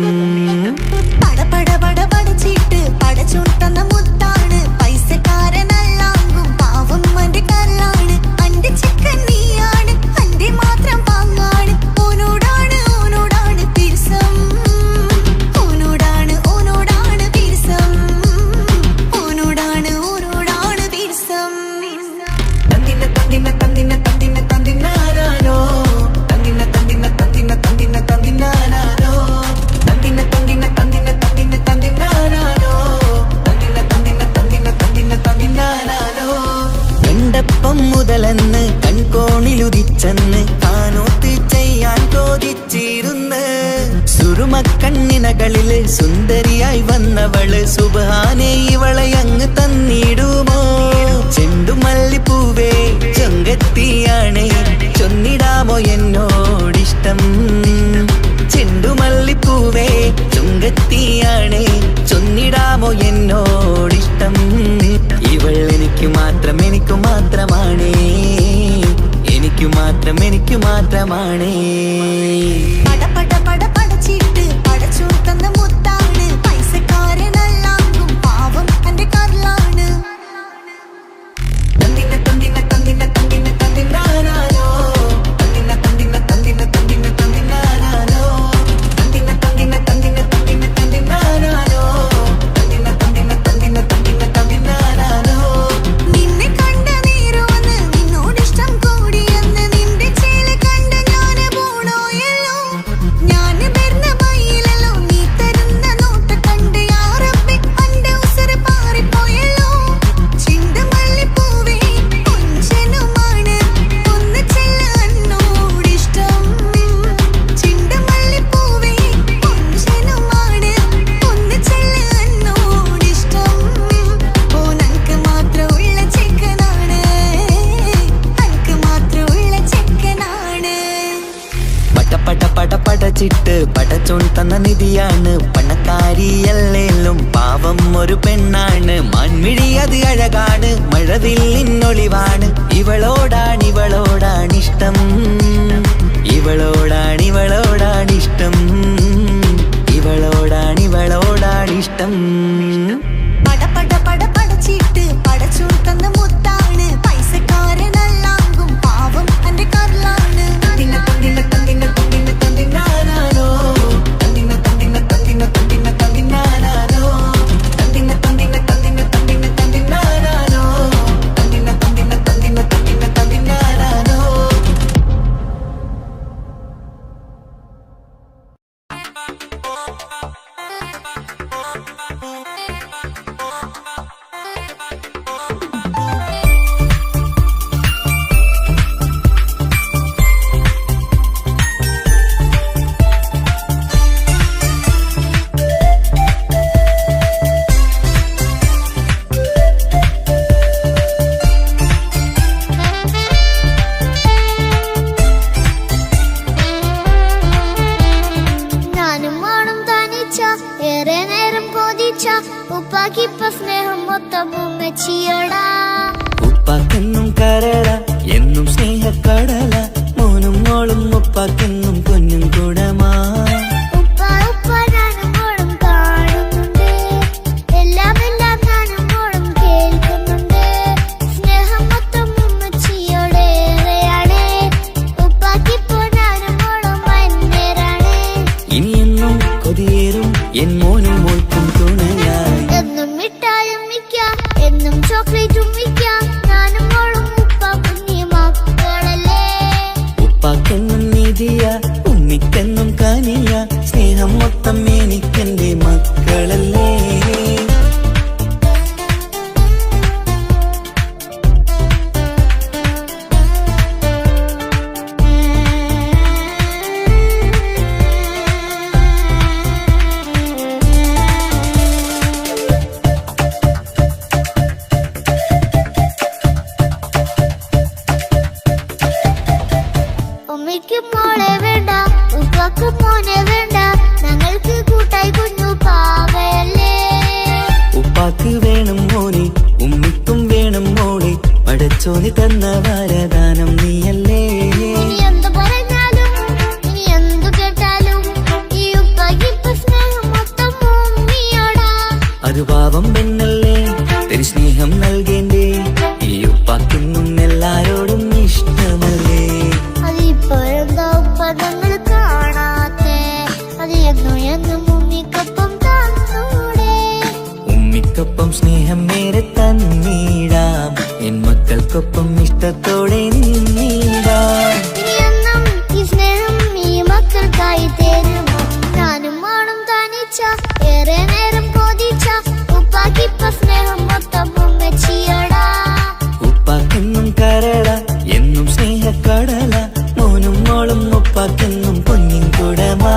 പടച്ചിട്ട് പടച്ചോൻ തന്ന മുത്താണ് പൈസക്കാരനല്ലാങ്കും പാവം അന്റെ കല്ലാണ് അന്റെ ചിക്കൻ നീയാണ് അന്റെ മാത്രം പാങ്ങാണ് ഓനോടാണ് പിരിസം ഓനോടാണ് പിരിസം ഓനോടാണ് പിരിസം തന്തിനാരാനോ തന്തിനാരാനോ കണ്ടപ്പം മുതലെന്ന് കൺകോണിലുദിച്ചെന്ന് താനോത്ത് ചെയ്യാൻ ചോദിച്ചിരുന്ന് സുറുമക്കണ്ണിനകളില് സുന്ദരിയായി വന്നവള് സുബ്ഹാനെ ഇവളെ അങ്ങ് തന്നിടുമോ ചെണ്ടുമല്ലിപ്പൂവേ ചൊങ്കത്തിയാണേ ചൊന്നിടാമോ എന്നോടിഷ്ടം ചെണ്ടുമല്ലിപ്പൂവേ ചുങ്കത്തിയാണേ ചൊന്നിടാമോ എന്നോടിഷ്ടം ഇവൾ എനിക്കു മാത്രം എനിക്കു മാത്രമാണ് എനിക്കു മാത്രം എനിക്കു മാത്രമാണ് പട പട പട പടച്ചിട്ട് പടച്ചോൻ തന്ന മുത്താണ് പൈസക്കാരനല്ലാങ്കും പാവം എന്റെ കരളാണ് തന്തിന തന്തിന തന്തിന തന്തിന തന്തിനാനാനോ തന്തിന തന്തിന തന്തിന തന്തിന തന്തിനാനാനോ തന്തിന തന്തിന തന്തിന തന്തിന തന്തിനാനാനോ തന്തിന തന്തിന തന്തിന തന്തിന തന്തിനാനാനോ നിന്നെ കണ്ട നേരമെന്ന് നിന്നോടിഷ്ടം കൂടിയെന്ന് നിന്റെ ചേല കണ്ട ഞാന് പോണോയല്ലോ ഞാന് വരുന്ന വഴിയിലല്ലോ നീ തരുന്ന നോട്ട കണ്ട് യാ റബ്ബി അന്റെ ഉസറ് പാറിപ്പോയല്ലോ ചിണ്ടമല്ലിപ്പൂവേ കൊഞ്ചനുമാണ് ഒന്ന് ചെല്ല എന്നോടിഷ്ടം ചിണ്ടമല്ലിപ്പൂവേ കൊഞ്ചനുമാണ് ഒന്ന് ചെല്ല എന്നോടിഷ്ടം ഓനക്ക് മാത്രമുള്ള ചെക്കനാണ് അനക്ക് മാത്രമുള്ള ചെക്കനാണ് പട പട പട പടച്ചിട്ട് പടച്ചോൻ തന്ന നിധിയാണ് പണക്കാരിയല്ലേലും പാവം ഒരു പെണ്ണാണ് മൺമിഴി അത് അഴകാണ് മഴവില്ലിന്നൊളിവാണ് ഇവളോടാണിഷ്ടം ഇവളോടാണിഷ്ടം ഇവളോടാണിഷ്ടം പട പട പട പടച്ചിട്ട് പടച്ചോൻ തന്ന മുത്താണ് പൈസക്കാരനല്ലാങ്കും പാവം എന്റെ കരളാണ് തന്തിന തന്തിന തന്തിന തന്തിന തന്തിനാനാനോ തന്തിന തന്തിന തന്തിന തന്തിന തന്തിനാനാനോ തന്തിന തന്തിന തന്തിന തന്തിന തന്തിനാനാനോ തന്തിന തന്തിന തന്തിന തന്തിന തന്തിനാനാനോ ഞാനും മോളും തനിച്ച ഏറെ നേരം കൊതിച്ച ഉപ്പാക്കിപ്പ സ്നേഹം മൊത്തം ഉമ്മച്ചിയോടാ ഉപ്പാക്കെന്നും കരള എന്നും സ്നേഹക്കടല മോനും മോളും ഉപ്പാക്കെന്നും പൊന്നും കുടമാ ഉപ്പ ഉപ്പ ഞാനും മോളും കാണുന്നുണ്ട് എല്ലാം എല്ലാം ഞാനും മോളും കേൾക്കുന്നുണ്ട് സ്നേഹം മൊത്തം ഉമ്മച്ചിയോടേറെയാണ് ഉപ്പാക്കിപ്പോ ഞാനും മോളും വന്നേരാണ് ഇനിയെന്നും കൊതിയേറും എൻ മോനും മോൾക്കും തുണയായി എന്നും മിഠായും മിക്കാം എന്നും ചോക്ലേറ്റും മിക്കാം ഞാനും മോളും ഉപ്പ കുഞ്ഞി മക്കളല്ലേ ഉപ്പാക്കെന്നും നിധിയ ഉമ്മിക്കെന്നും കനിയ സ്നേഹം മൊത്തം എനിക്കെന്റെ മക്കളല്ലേ ഉമ്മയ്ക്ക് മോളെ വേണ്ട ഉപ്പാക്ക് മോനെ വേണ്ട ഞങ്ങൾക്ക് കൂട്ടായി കുഞ്ഞു പാവയല്ലേ ഉപ്പാക്ക് വേണം മോനെ ഉമ്മിക്കും വേണം മോളെ പടച്ചോന് തന്ന വരദാനം നീയല്ലേ ഇനി എന്ത് പറഞ്ഞാലും ഇനി എന്തു കേട്ടാലും ഈ ഉപ്പാക്കിപ്പ സ്നേഹം മൊത്തം ഉമ്മിയോടാ അത് പാവം പെണ്ണല്ലേ തരി സ്നേഹം നൽകേണ്ടേ ഈ ഉപ്പാക്കെന്നും എല്ലാരോടും ഇഷ്ടമല്ലേ അതിപ്പോഴെന്താ ഉപ്പ ഞങ്ങൾ കാണാത്തെ അത് എന്നും എന്നും ഉമ്മിക്കൊപ്പം തന്നൂടെ ഉമ്മിക്കൊപ്പം സ്നേഹം നേരെ തന്നീടാം എൻ മക്കൾക്കൊപ്പം ഇഷ്ടത്തോടെ നിന്നീടാം ഇനി എന്നും ഈ സ്നേഹം ഈ മക്കൾക്കായി തരുമോ ഞാനും മോളും തനിച്ച ഏറെ നേരം കൊതിച്ച ഉപ്പാക്കിപ്പ സ്നേഹം മൊത്തം ഉമ്മച്ചിയോടാ ഉപ്പാക്കെന്നും കരള എന്നും സ്നേഹക്കടല മോനും മോളും ഉപ്പാക്കെന്നും പൊന്നിൻ കുടമാ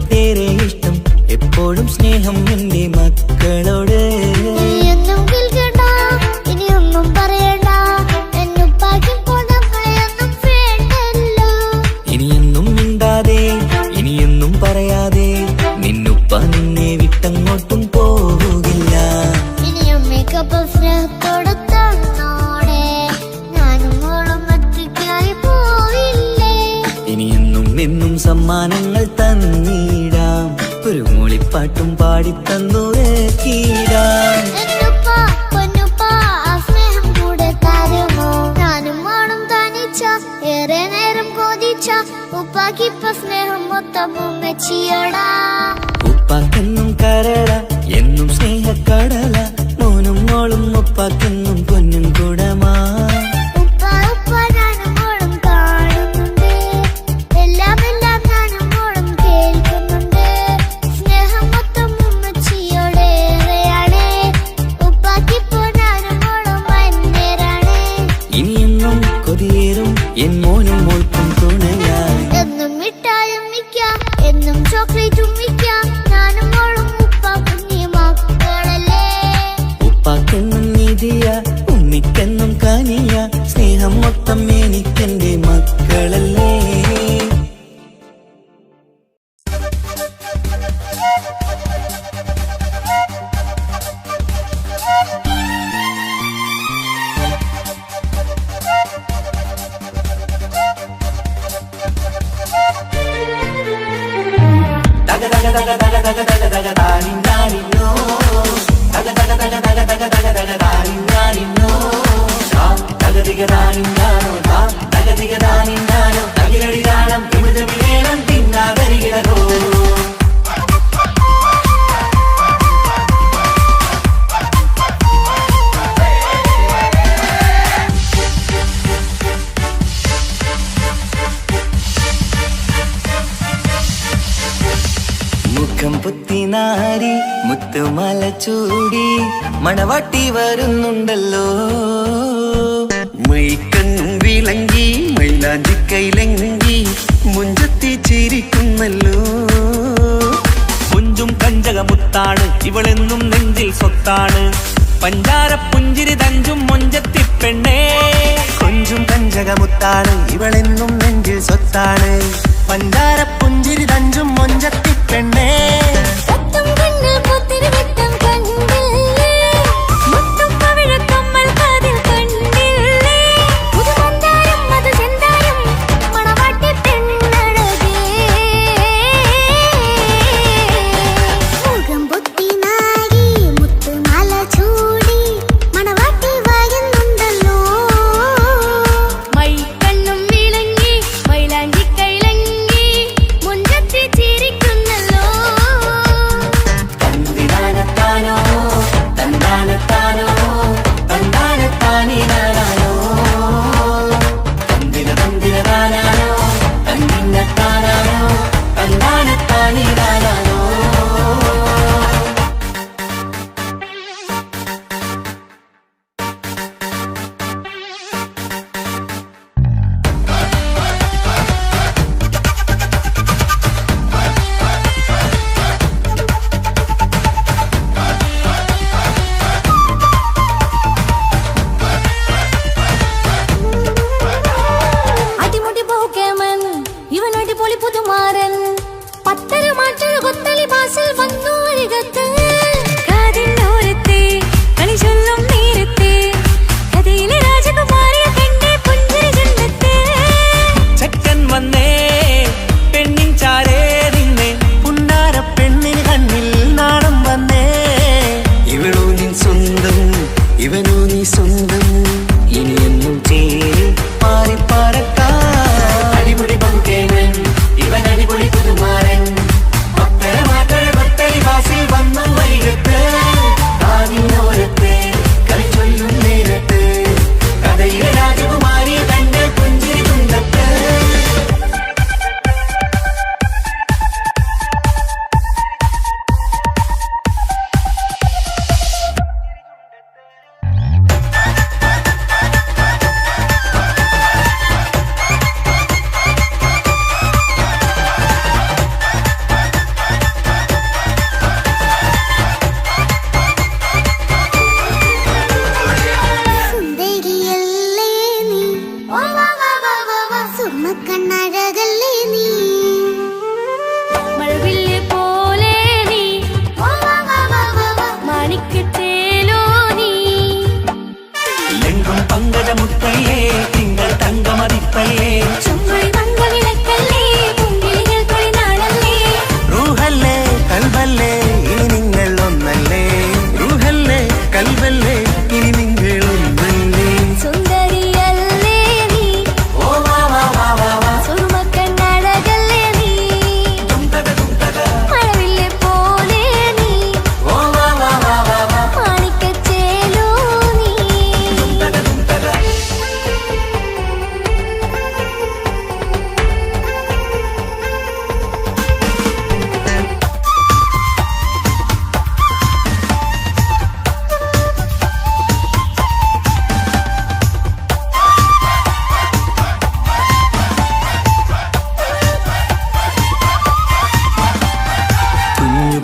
ഒട്ടേറെ ഇഷ്ടം എപ്പോഴും സ്നേഹം എന്റെ മക്കളോട്. എന്നും കേൾക്കണ്ട ഇനിയൊന്നും പറയണ്ട എന്നുപ്പാക്കി പോണപ്പോഴൊന്നും വേണ്ടല്ലോ. ഇനിയൊന്നും മിണ്ടാതെ ഇനിയൊന്നും പറയാതെ നിന്നുപ്പ നിന്നെ വിട്ടങ്ങോട്ടും പോകില്ല. ഇനിയും മേക്കപ്പ് സ്നേഹത്തോടെ തന്നോടെ ഞാനും മോളും ഒറ്റയ്ക്കായി പോയില്ലേ. ഇനിയെന്നും എന്നും സമ്മാനങ്ങൾ തന്നിടാം, ഒരു മൂളിപ്പാട്ടും പാടിത്തന്നുറക്കിടാം. എന്നുപ്പാ പൊന്നുപ്പാ ആ സ്നേഹം കൂടെ തരുമോ? ഞാനും മോളും തനിച്ച ഏറെ നേരം കൊതിച്ച ഉപ്പാക്കിപ്പ സ്നേഹം മൊത്തം ഉമ്മച്ചിയോടാ. ഉപ്പാക്കെന്നും കരള എന്നും സ്നേഹക്കടല, മോനും മോളും ഉപ്പാക്കെന്നും പൊന്നും കുടമാ. ഉപ്പ ഉപ്പ ഞാനും മോളും കാണുന്നുണ്ട്, എല്ലാം എല്ലാം ഞാനും മോളും കേൾക്കുന്നുണ്ട്. സ്നേഹം മൊത്തം ഉമ്മച്ചിയോടേറെയാണ്, ഉപ്പാക്കിപ്പോ ഞാനും മോളും വന്നേരാണ്. ഇനിയെന്നും കൊതിയേറും എൻ മോനും മോൾക്കും തുണയായി. എന്നും മിഠായും മിക്കാം എന്നും ചോക്ലേറ്റും മിക്കാം, ഞാനും മോളും ഉപ്പ കുഞ്ഞി മക്കളല്ലേ. ഉപ്പാക്കെന്നും നിധിയ ഉമ്മിക്കെന്നും കനിയ, സ്നേഹം മൊത്തം എനിക്കെന്റെ മക്കളല്ലേ. മുഖം പുത്തിനാരി മുത്തുമല ചൂടി മണവാട്ടി വരുന്നുണ്ടല്ലോ. മൈക്കണ്ണും വിളങ്ങി മൈലാഞ്ചി കൈലങ്കി മുഞ്ചത്തി ചിരിക്കുന്നല്ലോ. കുഞ്ചും കഞ്ചകമുത്താണ് ഇവളെന്നും നെഞ്ചിൽ സ്വത്താണ്, പഞ്ചാര പുഞ്ചിരി തഞ്ചും മൊഞ്ചത്തി പെണ്ണേ. കൊഞ്ചും കഞ്ചകമുത്താണ് ഇവളെന്നും നെഞ്ചിൽ സ്വത്താണ്, പഞ്ചാര പുഞ്ചിരി തഞ്ചും മൊഞ്ചത്തി പെണ്ണേ. സത്തും കണ്ണിൽ പുത്തിരി വെട്ടം കണ്ടില്ലേ, മുത്തും പവിഴക്കമ്മൽ കാതിൽ കണ്ടില്ലേ, പുതുമന്ദാരം മധു ചെന്താരം മണവാട്ടി പെണ്ണഴകേ. മുഖം പൊത്തിനാരി മുത്തുമാല ചൂടി മണവാട്ടി വരുന്നുണ്ടല്ലോ. മൈക്കണ്ണും വിളങ്ങി മൈലാഞ്ചി കൈലങ്കി മുഞ്ചത്തി ചിരിക്കുന്നല്ലോ.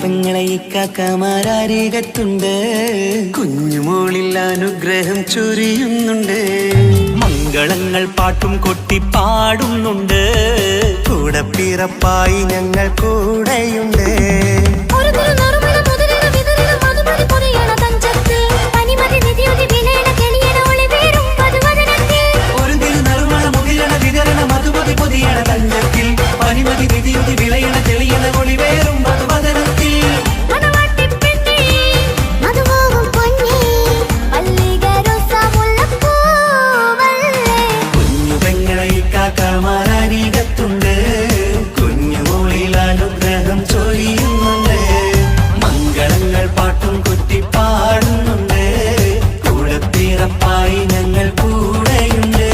പെങ്ങളെ ഇക്കാക്കമാരരികത്തുണ്ട്, കുഞ്ഞുമോളിൽ അനുഗ്രഹം ചൊരിയുന്നുണ്ട്. മംഗളങ്ങൾ പാട്ടും കൊട്ടി പാടുന്നുണ്ട്, കൂടെ പിറപ്പായി ഞങ്ങൾ കൂടെയുണ്ട്. ഒരു തിരുനറുമണ മുതിരണ വിതരണ മധുമതി പൊതിയണ തഞ്ചത്തിൽ പനിമതി നിധിയുതി വിലയണ കെളിയണ ഒളിവേറും പതുവദനത്തിൽ. ഒരു തിരുനറുമണ മുകിലണ വിതരണ മധുമതി പൊതിയണ തഞ്ചത്തിൽ പനിമതി നിധിയുതി വിളയണ തെളിയണ ഒളിവേറും മധുവദനത്തിൽ. മണവാട്ടിപ്പെണ്ണേ മധുവാകും പൊന്നേ മല്ലിക റോസ മുല്ലപ്പൂവല്ലേ. കുഞ്ഞു പെങ്ങളെ ഇക്കാക്കമാരരികത്തുണ്ട്, കുഞ്ഞുമോളിൽ അനുഗ്രഹം ചൊരിയുന്നുണ്ട്. മംഗളങ്ങൾ പാട്ടും കൊട്ടി പാടുന്നുണ്ട്, കൂടെ പിറപ്പായി ഞങ്ങൾ കൂടെയുണ്ട്.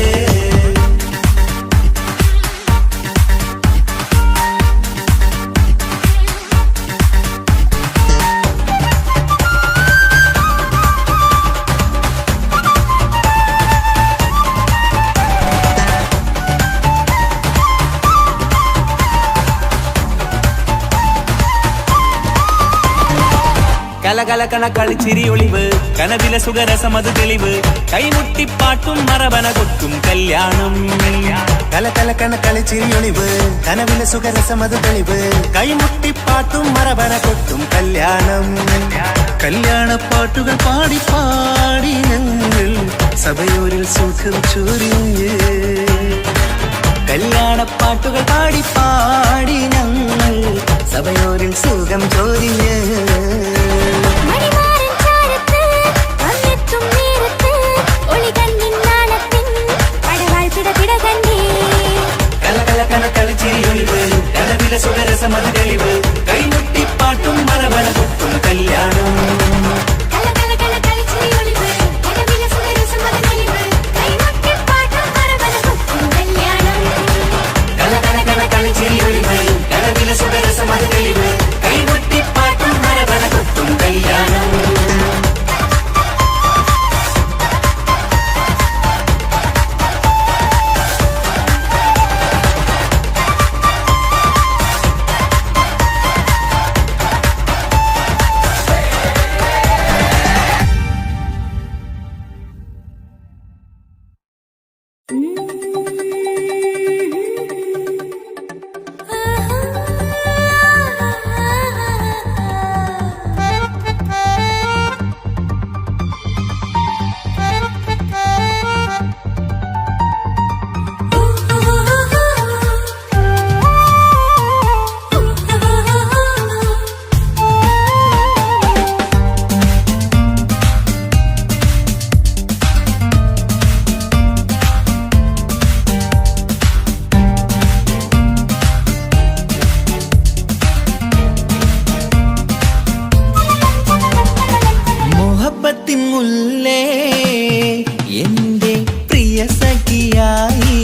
കലകലകണ കളിച്ചിരി ഒളിവ് കനവിലെ സുഖരസമത് തെളിവ് കൈമുട്ടിപ്പാട്ടും മറവന കൊട്ടും കല്യാണം. കലകലകണ കളിച്ചിരിയൊളിവ് കനവിലെ സുഖരസമത് തെളിവ് കൈമുട്ടിപ്പാട്ടും മറവന കൊട്ടും കല്യാണം. കല്യാണപ്പാട്ടുകൾ പാടി പാടി ഞങ്ങൾ സഭയോരിൽ സുഖം ചൊരിഞ്ഞ്. കല്യാണപ്പാട്ടുകൾ പാടി പാടി ഞങ്ങൾ സഭയോരിൽ സുഖം ചൊരിഞ്ഞ്. മണിമാരൻ ചാരത്ത് വന്നെത്തും നേരത്ത് ഒളികണ്ണിൻ നാണത്തിൻ പടവാൾ പിടപിട കണ്ടേ. കലകലകണ കളിച്ചിരിയൊളിവ് കനവിലെ സുഖരസമത് തെളിവ് കൈമുട്ടിപ്പാട്ടും മറവന കൊട്ടും കല്യാണം. കലകലകല കളിച്ചിരിയൊളിവ് കനവിലെ സുഖരസമത് തെളിവ് കൈമുട്ടിപ്പാട്ടും മറവന കൊട്ടും കല്യാണം. കലകലകണ കളിച്ചിരിയൊളിവ് കനവിലെ സുഖരസമത് തെളിവ് കൈമുട്ടിപ്പാട്ടും മറവന കൊട്ടും കല്യാണം. മുഹബത്തിൻ മുല്ലേ എന്റെ പ്രിയ സഖിയായി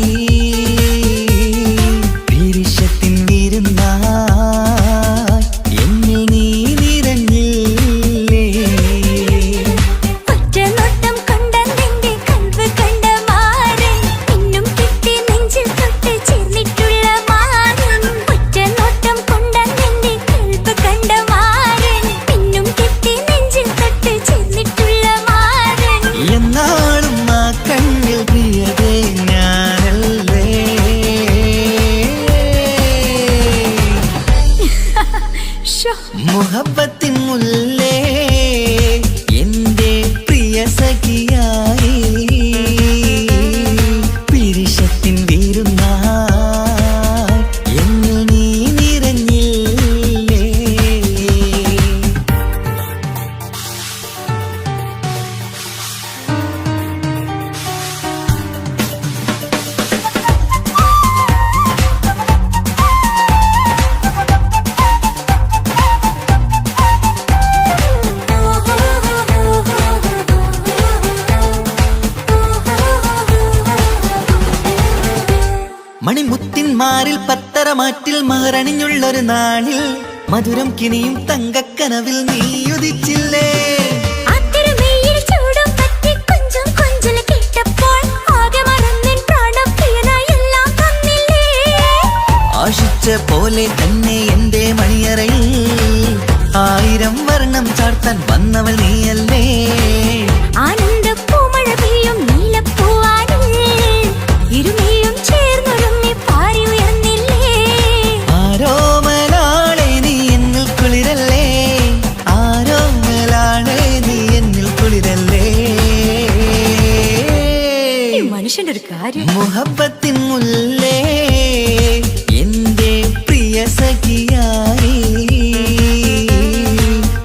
പിരിശത്തിൻ വിരുന്നായി എന്നിൽ നീ നിറഞ്ഞില്ലേ. ഒറ്റ നോട്ടം കൊണ്ടെന്റെ കൽവ് കണ്ട മാരൻ പിന്നും കിട്ടി നെഞ്ചിൽ തൊട്ട് ചേർന്നിട്ടുള്ള മാരൻ. ഒറ്റ നോട്ടം കൊണ്ടെന്റെ കൽവ് കണ്ട മാരൻ പിന്നും കിട്ടി നെഞ്ചിൽ തൊട്ട് ചേർന്നിട്ടുള്ള മാരൻ. എന്നാളും ആ കണ്ണിൽ പ്രിയതേ ഞാനല്ലേ. മുഹബത്തിൻ മുല്ലേ എന്റെ പ്രിയ സഖിയായി പിരിശത്തിൻ വിരുന്നായി എന്നിൽ നീ നിറഞ്ഞില്ലേ. മണിമുത്തിന്മാരിൽ പത്തരമാറ്റിൽ മഹറണിഞ്ഞുള്ളൊരു നാളിൽ മധുരം കിനിയും തങ്കക്കനവിൽ നീയുദിച്ചില്ലേ. ആ തിരുമേയിൽ ചൂടും പറ്റി കൊഞ്ചും കൊഞ്ചല് കേട്ടപ്പോൾ ആകെ മറന്നിൻ പ്രാണപ്രിയനായി എല്ലാം തന്നില്ലേ. ആശിച്ച പോലെ തന്നെ എന്റെ മണിയറയിൽ ചാർത്താൻ വന്നവൾ നീയല്ലേ. ആനന്ദ പൂമഴ പെയ്യും നീലപ്പൂവാനിൽ ഇരുമേയും ചേർന്നൊരുമ്മി പാറി ഉയർന്നില്ലേ. ആരോമലാളെ നീ എന്നിൽ കുളിരല്ലേ, ആരോമലാളെ നീ എന്നിൽ കുളിരല്ലേ. മനുഷ്യന്റെ ഒരു കാര്യം. മുഹബത്തിൻ മുല്ലേ എന്റെ പ്രിയ സഖിയായി,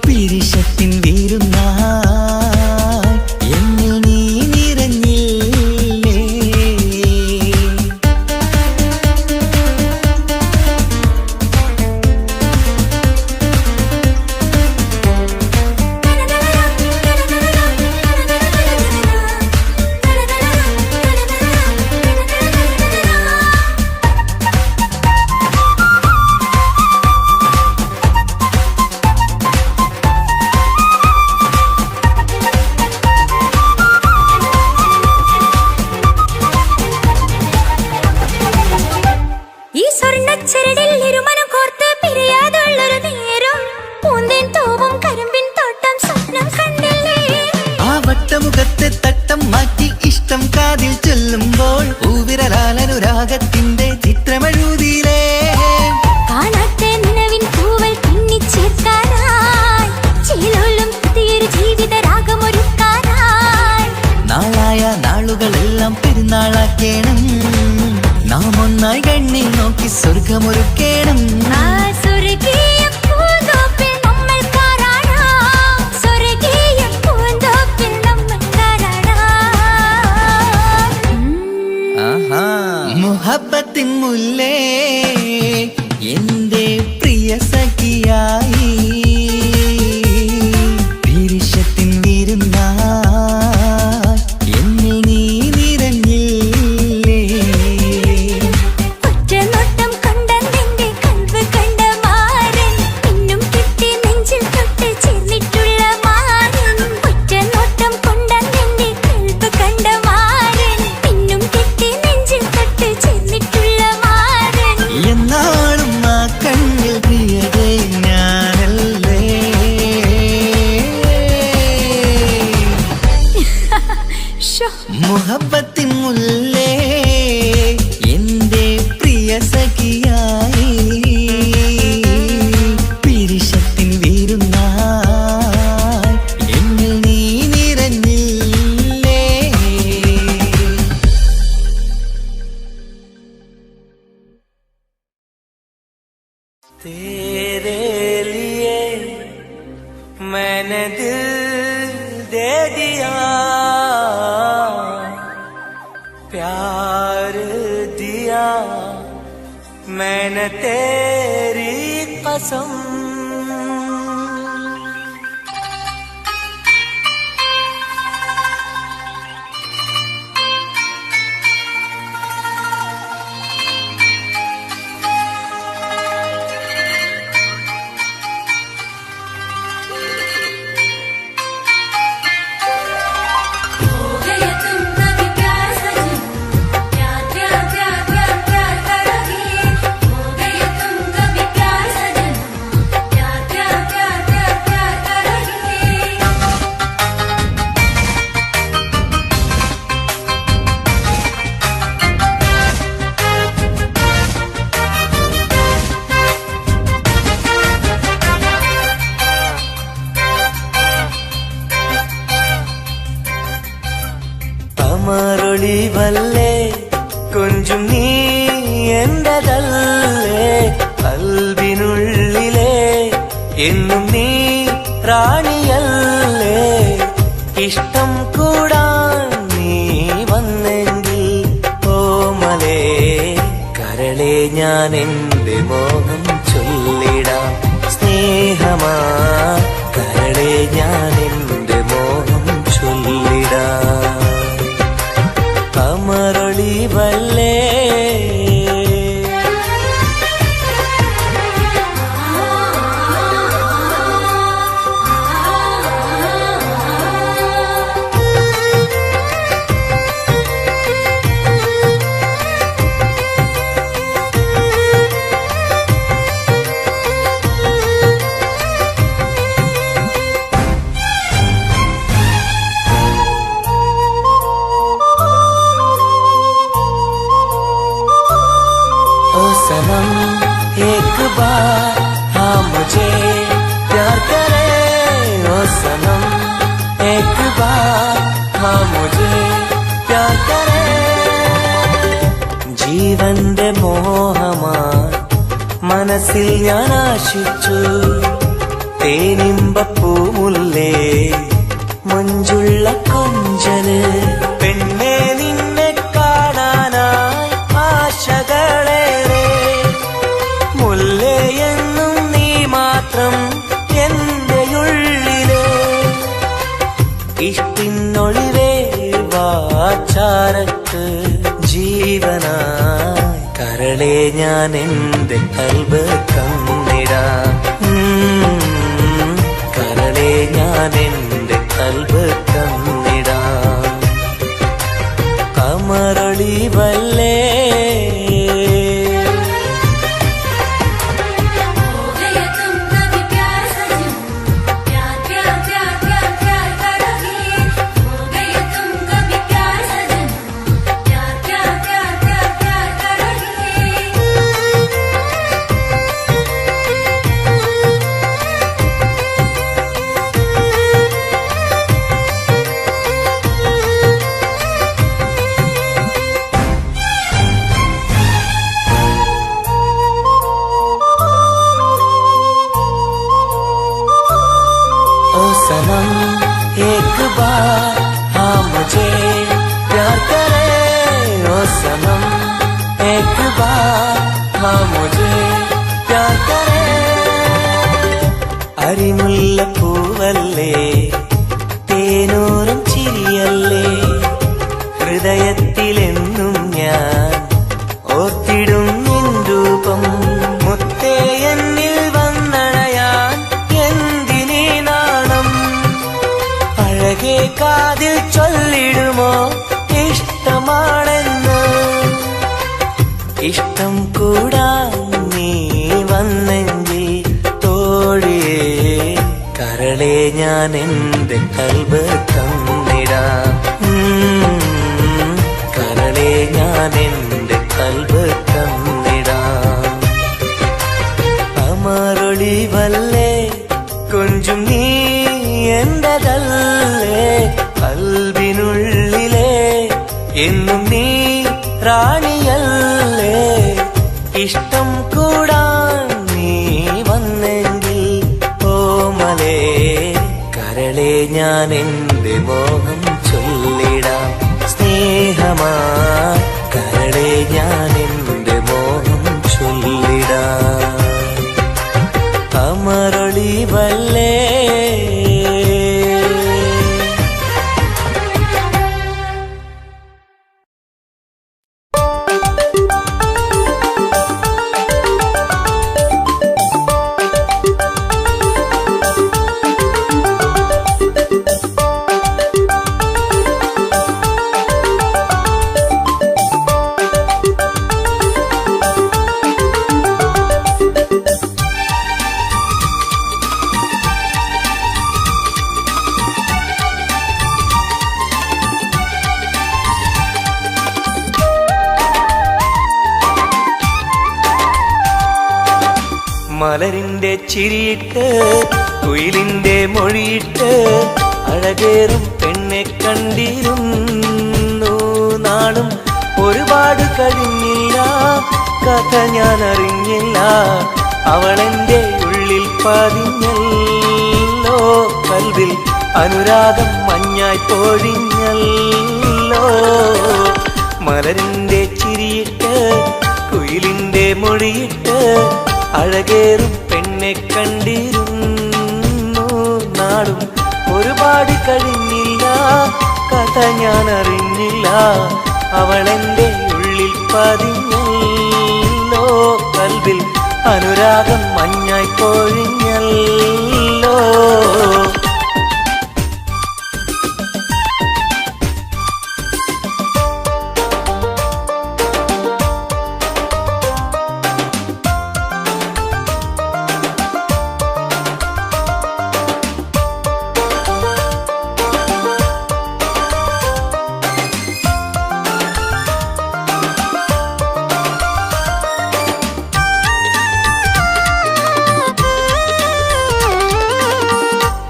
പിരിശത്തിൻ വീരുന്നായി എന്നിൽ നീ നിറഞ്ഞില്ലേ. ഈ സ്വർണ്ണച്ചരടിൽ ഇരുമനം കോർത്ത് പിരിയാതുള്ളൊരു നേരം പൂന്തേൻ തോവും കരിമ്പിൻ തോട്ടം സ്വപ്നം കണ്ടില്ലേ. ആ വട്ടമുഖത്തെ തട്ടം മാറ്റി ഇഷ്ടം കാതിൽ ചൊല്ലുമ്പോൾ പൂവിരലാലനുരാഗത്തിന്റെ ചിത്രമെഴുതിയിലേ. കാണാത്ത നിലവിൻ പൂവൽ പിന്നിച്ചേർക്കാനായി ചിലോലും പുതിയൊരു ജീവിത രാഗമൊരുക്കാനായി. നാളായ നാളുകളെല്ലാം പെരുന്നാളാക്കേണം, നാം ഒന്നായി കണ്ണിൽ നോക്കി സ്വർഗമൊരുക്കേണം. ആ സ്വർഗീയ പൂന്തോപ്പിൽ നമ്മൾ കാരാടാം, സ്വർഗീയ പൂന്തോപ്പിൽ നമ്മൾ കാരാടാം. ആഹാ. മുഹബത്തിൻ മുല്ലേ എന്റെ പ്രിയ സഖിയായി, പിരിശത്തിൻ വിരുന്നായി എന്നിൽ നീ നിറഞ്ഞില്ലേ. ഒറ്റ നോട്ടം കൊണ്ടെന്റെ കൽവ് കണ്ട മാരൻ പിന്നും കിട്ടി നെഞ്ചിൽ തൊട്ട് ചേർന്നിട്ടുള്ള മാരൻ. ഒറ്റ നോട്ടം കൊണ്ടെന്റെ കൽവ് കണ്ട മാരൻ പിന്നും കിട്ടി നെഞ്ചിൽ തൊട്ട് ചേർന്നിട്ടുള്ള മാരൻ. എന്നാളും ആ കണ്ണിൽ പ്രിയതേ ഞാനല്ലേ. ശോ, മുഹബത്തിൻ മുല്ലേ എന്റെ പ്രിയ സഖിയായി, പിരിശത്തിൻ വീരുന്നായി എന്നിൽ നീ നിറഞ്ഞില്ലേ. तेरे लिए मैंने दिल दे दिया, प्यार दिया मैंने तेरी कसम. അമരൊളിവല്ലേ കൊഞ്ചും നീ എന്റതല്ലേ, കൽവിനുള്ളിലെ എന്നും നീ റാണിയല്ലേ. ഇഷ്ടം കൂടാൻ നീ വന്നെങ്കിൽ ഓമലേ കരളെ ഞാൻ എന്റെ മോഹം ചൊല്ലിടാം. സ്നേഹമാ കരളെ ഞാൻ എന്റെ മോഹം ചൊല്ലിടാം. അമരൊളിവല്ലേ മനസ്സിൽ ഞാൻ ആശിച്ചു തേനിമ്പപ്പൂമുല്ലേ മഞ്ചുള്ള കൊഞ്ചല് പെണ്ണെ നിന്നെ കാണാനായി ആശകളേറെ മുല്ലയെന്നും നീ മാത്രം എന്റെ ഉള്ളില് ഇഷ്ടിനൊളിവേ വാചാരക്ക് ജീവനായി കരളെ ഞാൻ എന്റെ കൽബ് തന്നിടാം കരളെ ഞാൻ എന്റെ കൽബ് തന്നിടാം കമറൊളിവല്ലേ सनम एक बार हाँ मुझे प्यार करे ओ सनम एक बार हाँ मुझे प्यार करे അരിമുല്ല പൂവല്ലേ തേനൂറും ചിരിയല്ലേ ഹൃദയത്തിലെന്നും ഞാൻ ഓർത്തിടും നിൻ രൂപം മുത്തേ എന്നിൽ വന്നണയാൻ എന്തിനീ നാണം അഴകേ കാതിൽ ചൊല്ലിടുമോ ഇഷ്ടമാണെന്ന് ഇഷ്ടം കൂടാൻ നീ വന്നെങ്കിൽ തോഴിയേ കരളെ ഞാൻ എന്റെ കൽബ് തന്നിടാം കരളെ ഞാൻ എന്റെ കൽബ് തന്നിടാം അമറൊളിവല്ലേ കൊഞ്ചും നീ എന്റതല്ലേ കൽബിനുള്ളിലെ എന്നും നീ റാണിയല്ലേ ഇഷ്ടം കൂടാൻ നീ വന്നെങ്കിൽ ഓമലേ കരളെ ഞാൻ എന്റെ മോഹം ചൊല്ലിടാം സ്നേഹമാ കരളെ ഞാൻ എന്റെ മോഹം ചൊല്ലിടാം അമറൊളിവല്ലേ മലരിന്റെ ചിരിയിട്ട് കുയിലിന്റെ മൊഴിയിട്ട് അഴകേറും പെണ്ണെ കണ്ടിരുന്നു നാളും ഒരുപാട് കഴിഞ്ഞില്ല കഥ ഞാൻ അറിഞ്ഞില്ല അവളെന്റെ ഉള്ളിൽ പതിഞ്ഞല്ലോ കൽവിൽ അനുരാഗം മഞ്ഞായി പൊഴിഞ്ഞല്ലോ മലരിന്റെ ചിരിയിട്ട് കുയിലിന്റെ മൊഴിയിട്ട് അഴകേറും പെണ്ണെ കണ്ടിരുന്നു നാളും ഒരുപാട് കഴിഞ്ഞില്ല കഥ ഞാൻ അറിഞ്ഞില്ല അവളെന്റെ ഉള്ളിൽ പതിഞ്ഞല്ലോ കൽവിൽ അനുരാഗം മഞ്ഞായി പൊഴിഞ്ഞല്ലോ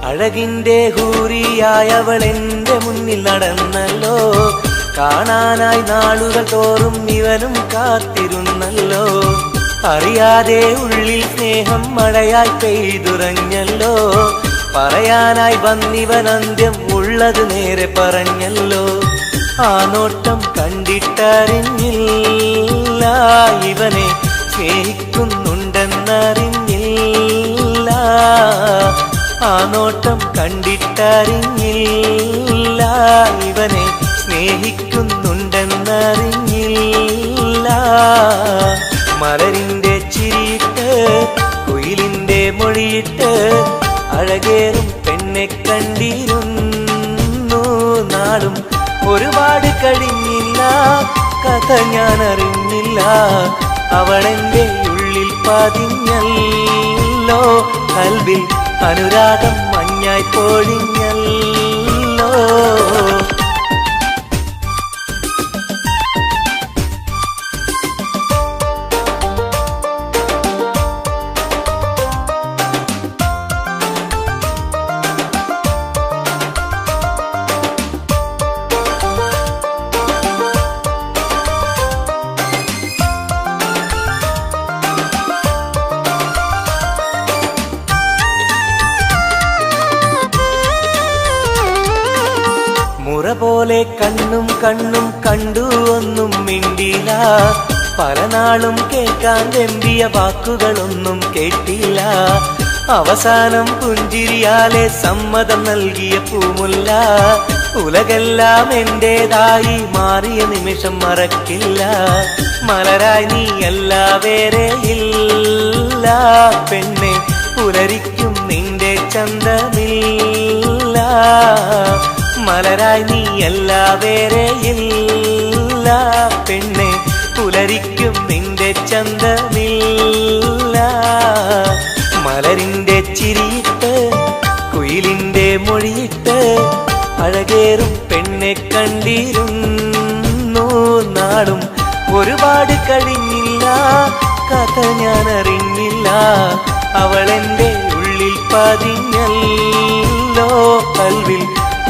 അഴകിന്റെ ഹൂറിയായവൾ എന്റെ മുന്നിൽ നടന്നല്ലോ കാണാനായി നാളുകൾ തോറും ഇവനും കാത്തിരുന്നല്ലോ അറിയാതെ ഉള്ളിൽ സ്നേഹം മഴയായി പെയ്തുറഞ്ഞല്ലോ. പറയാനായി വന്നിവൻ അന്ത്യം ഉള്ളത് നേരെ പറഞ്ഞല്ലോ. ആ നോട്ടം കണ്ടിട്ടറിഞ്ഞില്ല ഇവനെ സ്നേഹിക്കുന്നുണ്ടെന്നറിഞ്ഞില്ല. ആ നോട്ടം കണ്ടിട്ടറിഞ്ഞില്ല ഇവനെ സ്നേഹിക്കുന്നുണ്ടെന്നറിഞ്ഞില്ല. മലരിന്റെ ചിരിയിട്ട് കുയിലിന്റെ മൊഴിയിട്ട് അഴകേറും പെണ്ണെ കണ്ടിരുന്നു നാളും. ഒരുപാട് കഴിഞ്ഞില്ല കഥ ഞാൻ അറിഞ്ഞില്ല. അവളെന്റെ ഉള്ളിൽ പതിഞ്ഞല്ലോ. കൽവിൽ അനുരാഗം മഞ്ഞായി പൊഴിഞ്ഞല്ലോ. മുറ പോലെ കണ്ണും കണ്ണും കണ്ടു ഒന്നും മിണ്ടില്ല. പല നാളും കേൾക്കാൻ വെമ്പിയ വാക്കുകളൊന്നും കേട്ടില്ല. അവസാനം പുഞ്ചിരിയാലെ സമ്മതം നൽകിയ പൂമുല്ല. ഉലകെല്ലാം എന്റേതായി മാറിയ നിമിഷം മറക്കില്ല. മലരായി നീയല്ല വേറെ ഇല്ല പെണ്ണെ, പുലരിക്കും നിന്റെ ചന്തമില്ല. മലരായി നീയല്ല വേറെ ഇല്ല പെണ്ണെ, പുലരിക്കും നിന്റെ ചന്തമില്ല. മലരിന്റെ ചിരിയിട്ട് കുയിലിന്റെ മൊഴിയിട്ട് അഴകേറും പെണ്ണെ കണ്ടിരുന്നു നാളും. ഒരുപാട് കഴിഞ്ഞില്ല കഥ ഞാൻ അറിഞ്ഞില്ല. അവളെന്റെ ഉള്ളിൽ പതിഞ്ഞല്ലോ. കൽവിൽ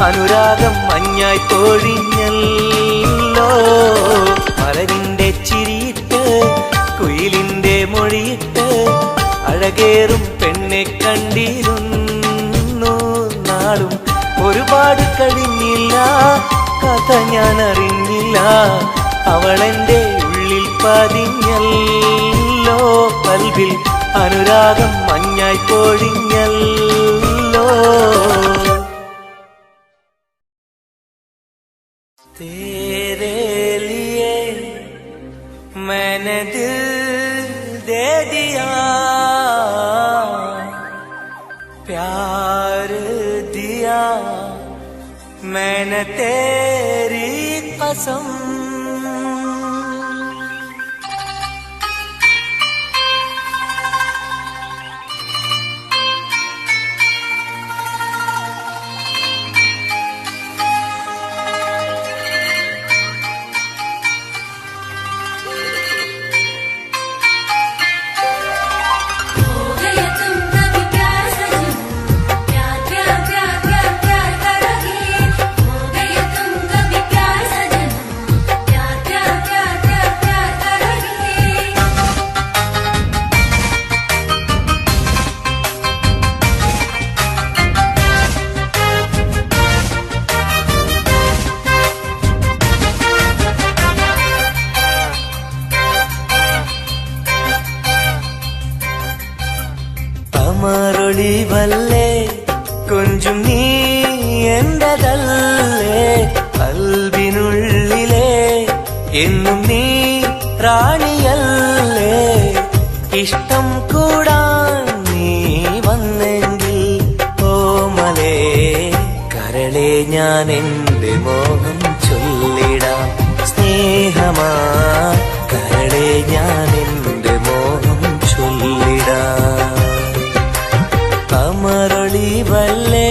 അനുരാഗം മഞ്ഞായി പൊഴിഞ്ഞല്ലോ. മലരിന്റെ ചിരിയിട്ട് കുയിലിന്റെ മൊഴിയിട്ട് അഴകേറും പെണ്ണെ കണ്ടിരുന്നു നാളും. ഒരുപാട് കഴിഞ്ഞില്ല കഥ ഞാൻ അറിഞ്ഞില്ല. അവളെന്റെ ഉള്ളിൽ പതിഞ്ഞല്ലോ. കൽവിൽ അനുരാഗം മഞ്ഞായി പൊഴിഞ്ഞല്ലോ. तेरे लिए मैंने दिल दे दिया, प्यार दिया मैंने तेरी कसम. അമരൊളിവല്ലേ കൊഞ്ചും നീ എന്റതല്ലേ. കൽബിനുള്ളിലെ എന്നും നീ റാണിയല്ലേ. ഇഷ്ടം കൂടാൻ നീ വന്നെങ്കിൽ ഓമലേ കരളെ ഞാൻ എന്റെ മോഹം ചൊല്ലിടാം. സ്നേഹമാ കരളെ ഞാൻ എന്റെ മോഹം ചൊല്ലിടാം. അമരൊളിവല്ലേ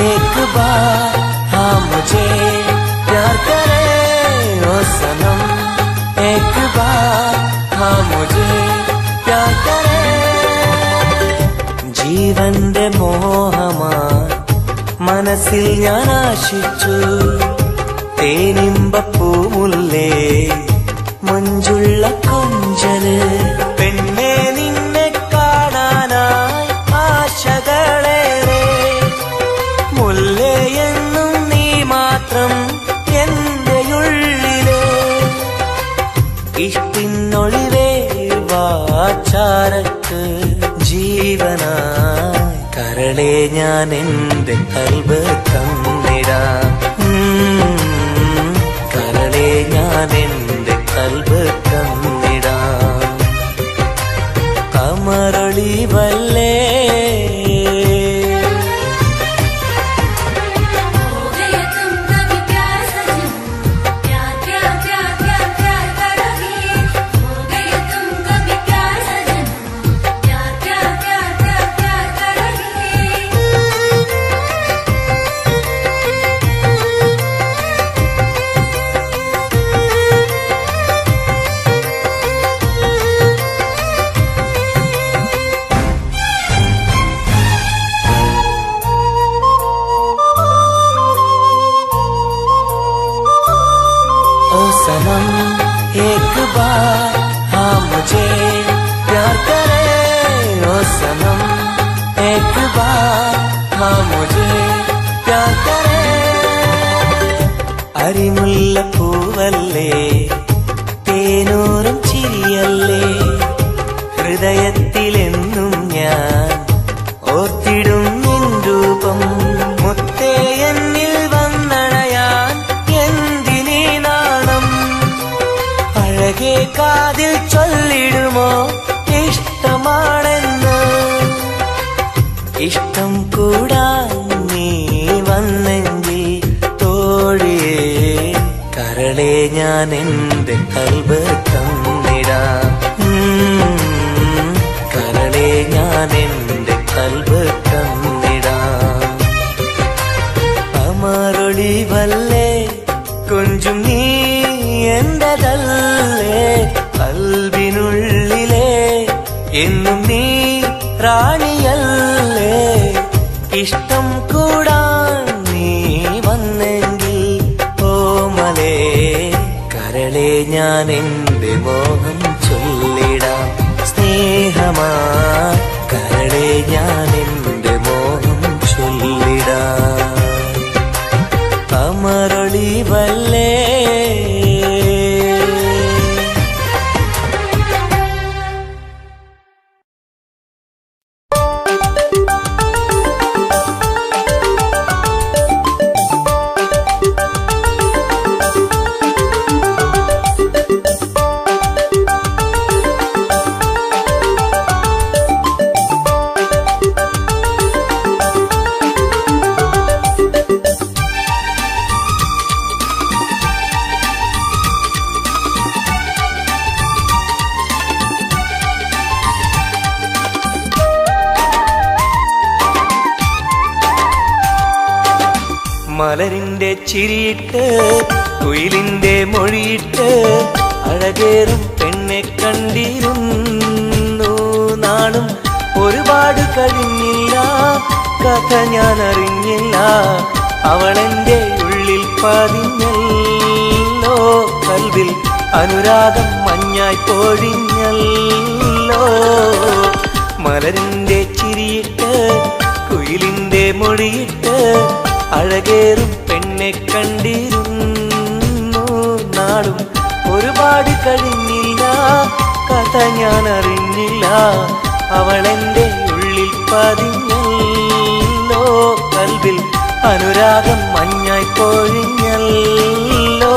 एक बार हाँ मुझे प्यार करे ओ सनम एक बार हाँ मुझे प्यार करे ജീവന്റെ മോഹമായി മനസ്സിൽ ഞാൻ ആശിച്ചു തേനിമ്പപ്പൂമുല്ലേ മഞ്ചുള്ള കൊഞ്ചല് പെണ്ണെ നിന്നെ കാണാനായി ആശകളേറെ മുല്ലയെന്നും നീ മാത്രം എന്റെ ഉള്ളിലെ ഇഷ്ടിനൊളിവേ വാചാരക്ക് ജീവനായി കരളെ ഞാൻ എന്റെ കൽബ് തന്നിടാം കരളെ ഞാൻ എന്റെ കൽബ് തന്നിടാം കമറൊളിവല്ലേ सनम एक बार हाँ मुझे प्यार करे ओ सनम एक बार हाँ मुझे प्यार करे അരിമുല്ല പൂവല്ലേ തേനൂറും ചിരിയല്ലേ ഹൃദയത്തിലെന്നും ഞാൻ ഓർത്തിടും നിൻ രൂപം മുത്തേ എന്നിൽ വന്നണയാൻ എന്തിനീ നാണം അഴകേ കാതിൽ ചൊല്ലിടുമോ ഇഷ്ടമാണെന്ന് ഇഷ്ടം കൂടാൻ നീ വന്നെങ്കിൽ തോഴിയേ കരളെ ഞാൻ എന്റെ കൽബ് തന്നിടാം കരളെ ഞാൻ എന്റെ കൽബ് തന്നിടാം അമരൊളിവല്ലേ കൊഞ്ചും നീ എന്റെതല്ലേ കൽബിനുള്ളിലെ എന്നും നീ റാണിയല്ലേ ഇഷ്ടം കൂടാൻ നീ വന്നെങ്കിൽ ഓമലേ കരളെ ഞാൻ എന്റെ മോഹം ചൊല്ലിടാം സ്നേഹമാ കരളെ ഞാൻ എന്റെ മോഹം ചൊല്ലിടാം അമരൊളിവല്ലേ മലരിന്റെ ചിരിയിട്ട് കുയിലിന്റെ മൊഴിയിട്ട് അഴകേറും പെണ്ണെ കണ്ടിരുന്നു നാളും ഒരുപാട് കഴിഞ്ഞില്ല കഥ ഞാൻ അറിഞ്ഞില്ല അവളെന്റെ ഉള്ളിൽ പതിഞ്ഞല്ലോ കൽവിൽ അനുരാഗം മഞ്ഞായി പൊഴിഞ്ഞല്ലോ മലരിന്റെ ചിരിയിട്ട് കുയിലിന്റെ മൊഴിയിട്ട് അഴകേറും പെണ്ണെ കണ്ടിരുന്നു നാളും ഒരുപാട് കഴിഞ്ഞില്ല കഥ ഞാൻ അറിഞ്ഞില്ല അവളെന്റെ ഉള്ളിൽ പതിഞ്ഞല്ലോ കൽവിൽ അനുരാഗം മഞ്ഞായി പൊഴിഞ്ഞല്ലോ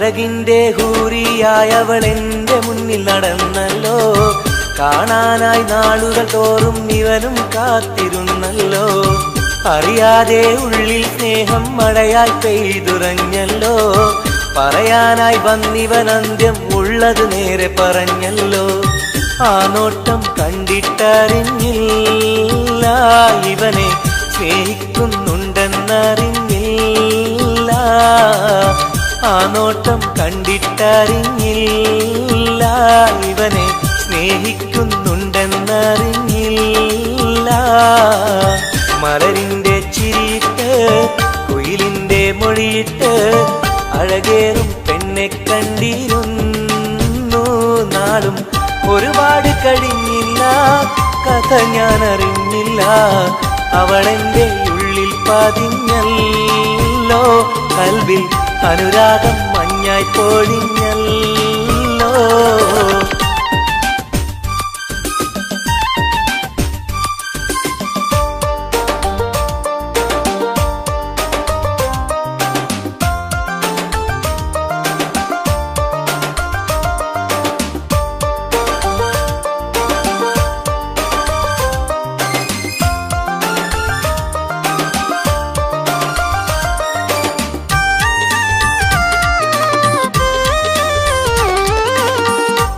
അഴകിന്റെ ഹൂറിയായവൾ എന്റെ മുന്നിൽ നടന്നല്ലോ. കാണാനായി നാളുകൾ തോറും ഇവനും കാത്തിരുന്നല്ലോ. അറിയാതെ ഉള്ളിൽ സ്നേഹം മഴയായി പെയ്തുറഞ്ഞല്ലോ. പറയാനായി വന്നിവൻ അന്ത്യം ഉള്ളത് നേരെ പറഞ്ഞല്ലോ. ആ നോട്ടം കണ്ടിട്ടറിഞ്ഞില്ല ഇവനെ സ്നേഹിക്കുന്നുണ്ടെന്നറിഞ്ഞില്ല. ആ നോട്ടം കണ്ടിട്ടറിഞ്ഞില്ല ഇവനെ സ്നേഹിക്കുന്നുണ്ടെന്നറിഞ്ഞില്ല. മലരിന്റെ ചിരിയിട്ട് കുയിലിന്റെ മൊഴിയിട്ട് അഴകേറും പെണ്ണെ കണ്ടിരുന്നു നാളും. ഒരുപാട് കഴിഞ്ഞില്ല കഥ ഞാൻ അറിഞ്ഞില്ല. അവളെന്റെ ഉള്ളിൽ പതിഞ്ഞല്ലോ. കൽവിൽ അനുരാഗം മഞ്ഞായി പൊഴിഞ്ഞല്ലോ.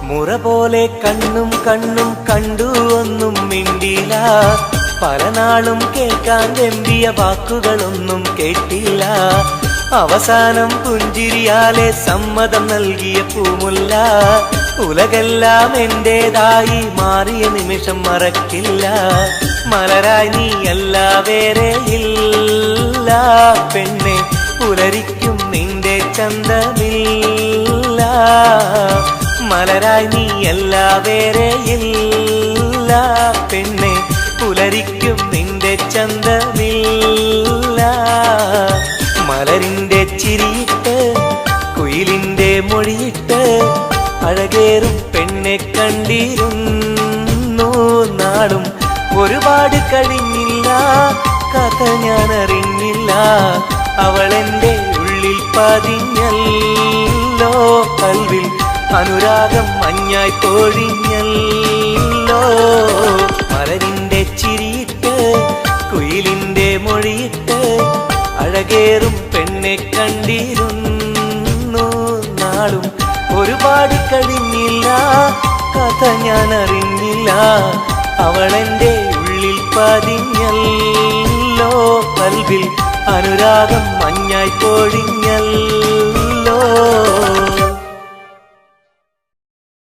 മുറ പോലെ കണ്ണും കണ്ണും കണ്ടു ഒന്നും മിണ്ടില്ല. പല നാളും കേൾക്കാൻ വെമ്പിയ വാക്കുകളൊന്നും കേട്ടില്ല. അവസാനം പുഞ്ചിരിയാലെ സമ്മതം നൽകിയ പൂമുല്ല. ഉലകെല്ലാം എന്റേതായി മാറിയ നിമിഷം മറക്കില്ല. മലരായി നീ അല്ല വേറെ ഇല്ല പെണ്ണെ. പുലരിക്കും നിന്റെ ചന്തമില്ല. മലരായി നീ അല്ല വേറെ ഇല്ല പെണ്ണെ. പുലരിക്കും നിന്റെ ചന്തമില്ല. മലരിന്റെ ചിരിയിട്ട് കുയിലിന്റെ മൊഴിയിട്ട് അഴകേറും പെണ്ണെ കണ്ടിരുന്നു നാളും. ഒരുപാട് കഴിഞ്ഞില്ല കഥ ഞാൻ അറിഞ്ഞില്ല. അവളെന്റെ ഉള്ളിൽ പതിഞ്ഞല്ലോ. കൽവിൽ അനുരാഗം മഞ്ഞായി പൊഴിഞ്ഞല്ലോ. മലരിന്റെ ചിരിയിട്ട് കുയിലിന്റെ മൊഴിയിട്ട് അഴകേറും പെണ്ണെ കണ്ടിരുന്നു നാളും. ഒരുപാട് കഴിഞ്ഞില്ല കഥ ഞാൻ അറിഞ്ഞില്ല. അവളെന്റെ ഉള്ളിൽ പതിഞ്ഞല്ലോ. കൽവിൽ അനുരാഗം മഞ്ഞായി പൊഴിഞ്ഞല്ലോ.